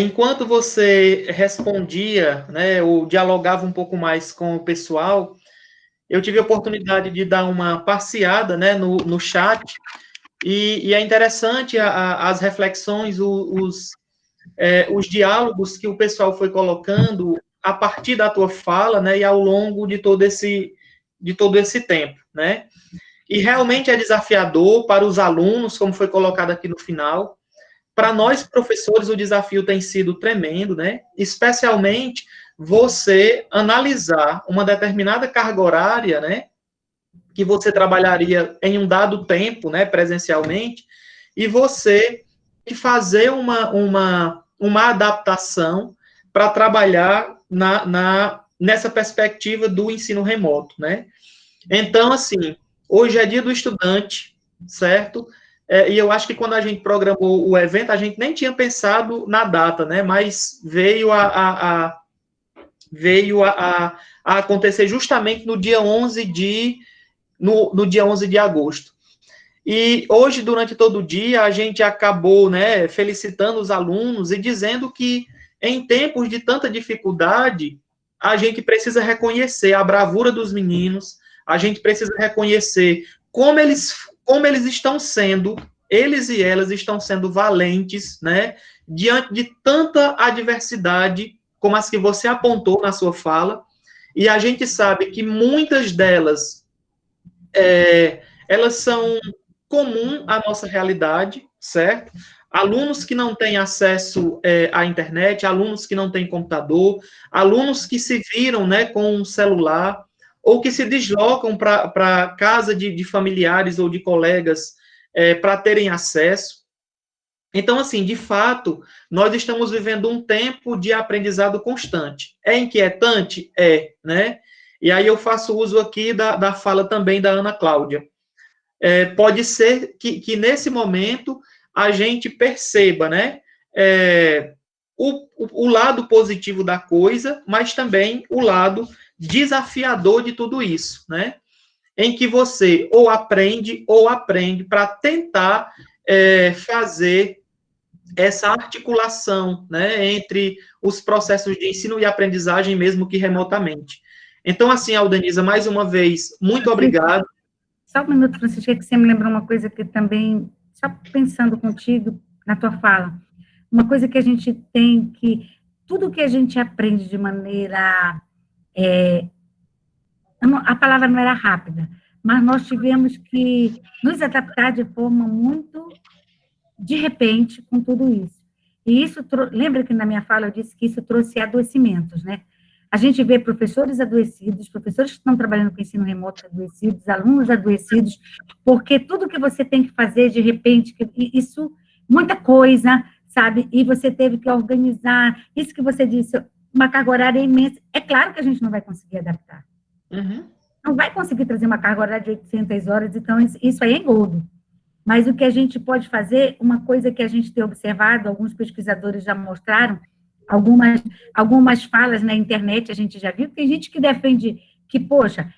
Enquanto você respondia, né, ou dialogava um pouco mais com o pessoal, eu tive a oportunidade de dar uma passeada, né, no chat, e é interessante as reflexões, os diálogos que o pessoal foi colocando a partir da tua fala, né, e ao longo de todo esse tempo, né? E realmente é desafiador para os alunos, como foi colocado aqui no final. Para nós, professores, o desafio tem sido tremendo, né? Especialmente você analisar uma determinada carga horária, né? Que você trabalharia em um dado tempo, né? Presencialmente, e você fazer uma adaptação para trabalhar nessa perspectiva do ensino remoto, né? Então, assim, hoje é dia do estudante, certo? E eu acho que quando a gente programou o evento, a gente nem tinha pensado na data, né? Mas veio a acontecer justamente no dia 11 no dia 11 de agosto. E hoje, durante todo o dia, a gente acabou, né, felicitando os alunos e dizendo que, em tempos de tanta dificuldade, a gente precisa reconhecer a bravura dos meninos, a gente precisa reconhecer como eles estão sendo, eles e elas estão sendo valentes, né, diante de tanta adversidade, como as que você apontou na sua fala, e a gente sabe que muitas delas, elas são comum à nossa realidade, certo? alunos que não têm acesso à internet, alunos que não têm computador, alunos que se viram, né, com um celular, ou que se deslocam para casa de familiares ou de colegas para terem acesso. Então, assim, de fato, nós estamos vivendo um tempo de aprendizado constante. É inquietante? É, né? E aí eu faço uso aqui da fala também da Ana Cláudia. Pode ser que nesse momento a gente perceba, né, o lado positivo da coisa, mas também o lado desafiador de tudo isso, né? Em que você ou aprende para tentar fazer essa articulação, né, entre os processos de ensino e aprendizagem, mesmo que remotamente. Então, assim, Aldenisa, mais uma vez, muito obrigado. Só um minuto, Francisca, que você me lembrou uma coisa que também, só pensando contigo, na tua fala, uma coisa que a gente tem que, tudo que a gente aprende de maneira, a palavra não era rápida, mas nós tivemos que nos adaptar de forma muito de repente com tudo isso. E isso, lembra que na minha fala eu disse que isso trouxe adoecimentos, né? A gente vê professores adoecidos, professores que estão trabalhando com ensino remoto adoecidos, alunos adoecidos, porque tudo que você tem que fazer, de repente, isso, muita coisa, sabe? E você teve que organizar, isso que você disse, uma carga horária imensa. É claro que a gente não vai conseguir adaptar. Uhum. Não vai conseguir trazer uma carga horária de 800 horas, então isso aí é engodo. Mas o que a gente pode fazer, uma coisa que a gente tem observado, alguns pesquisadores já mostraram, algumas falas na internet a gente já viu, tem gente que defende que, poxa,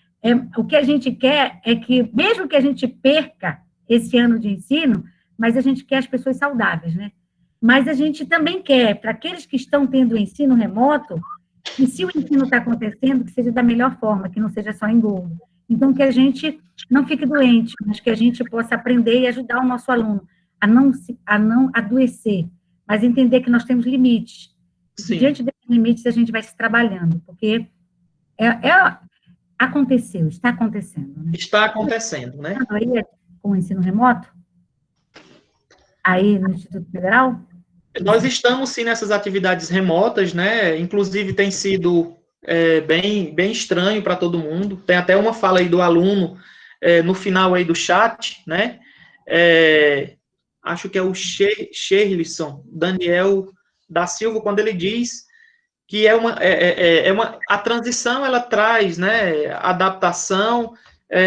o que a gente quer é que, mesmo que a gente perca esse ano de ensino, mas a gente quer as pessoas saudáveis, né? Mas a gente também quer, para aqueles que estão tendo ensino remoto, que se o ensino está acontecendo, que seja da melhor forma, que não seja só engodo. Então, que a gente não fique doente, mas que a gente possa aprender e ajudar o nosso aluno a não adoecer, mas entender que nós temos limites. E diante desses limites, a gente vai se trabalhando, porque aconteceu, está acontecendo. Né? Está acontecendo, né? Aí, com o ensino remoto, aí no Instituto Federal? Nós estamos, sim, nessas atividades remotas, né? Inclusive, tem sido bem estranho para todo mundo. Tem até uma fala aí do aluno no final aí do chat, né? Acho que é o Sherlisson, Daniel da Silva, quando ele diz que a transição, ela traz, né, adaptação,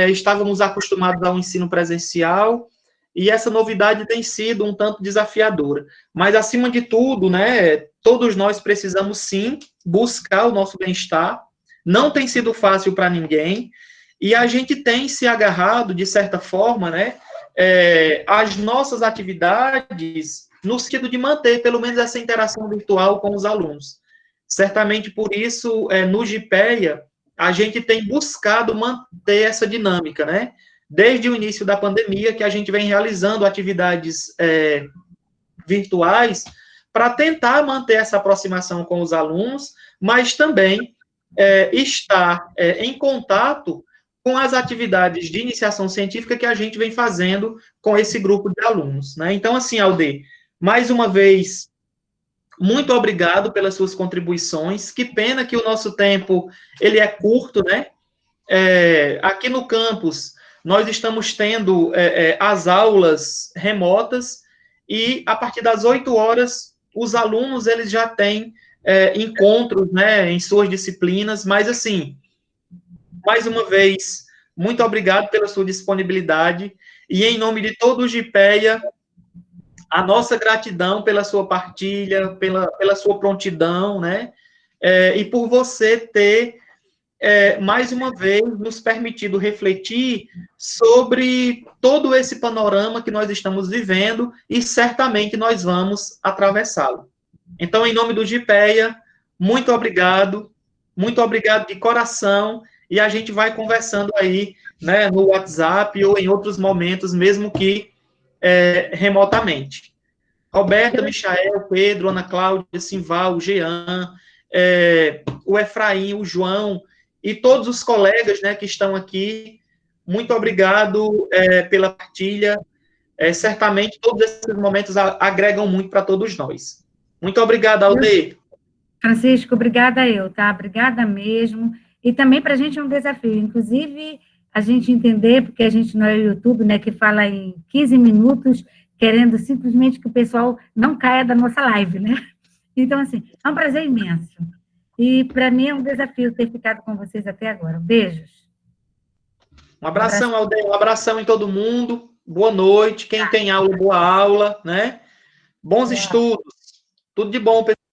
estávamos acostumados ao ensino presencial, e essa novidade tem sido um tanto desafiadora. Mas, acima de tudo, né, todos nós precisamos, sim, buscar o nosso bem-estar. Não tem sido fácil para ninguém, e a gente tem se agarrado, de certa forma, né, às nossas atividades, no sentido de manter, pelo menos, essa interação virtual com os alunos. Certamente, por isso, no GPEA, a gente tem buscado manter essa dinâmica, né? Desde o início da pandemia, que a gente vem realizando atividades virtuais para tentar manter essa aproximação com os alunos, mas também estar em contato com as atividades de iniciação científica que a gente vem fazendo com esse grupo de alunos, né? Então, assim, Alde, mais uma vez, muito obrigado pelas suas contribuições. Que pena que o nosso tempo ele é curto, né? Aqui no campus, nós estamos tendo as aulas remotas e, a partir das 8 horas, os alunos eles já têm encontros, né, em suas disciplinas, mas, assim, mais uma vez, muito obrigado pela sua disponibilidade e, em nome de todo o GPEA, a nossa gratidão pela sua partilha, pela sua prontidão, né? E por você ter, mais uma vez, nos permitido refletir sobre todo esse panorama que nós estamos vivendo e certamente nós vamos atravessá-lo. Então, em nome do GPEA, muito obrigado de coração, e a gente vai conversando aí, né, no WhatsApp ou em outros momentos, mesmo que remotamente. Roberta, Michael, Pedro, Ana Cláudia, Simval, Jean, o Efraim, o João e todos os colegas, né, que estão aqui, muito obrigado pela partilha. certamente todos esses momentos agregam muito para todos nós. Muito obrigado, Aldeia. Francisco, obrigada eu, tá? Obrigada mesmo. E também para a gente é um desafio, inclusive a gente entender, porque a gente não é o YouTube, né, que fala em 15 minutos, querendo simplesmente que o pessoal não caia da nossa live, né? Então, assim, é um prazer imenso. E para mim é um desafio ter ficado com vocês até agora. Beijos. Um abração, Aldeia, um abração em todo mundo. Boa noite. Quem tem aula, boa aula, né? Bons estudos. Tudo de bom, pessoal.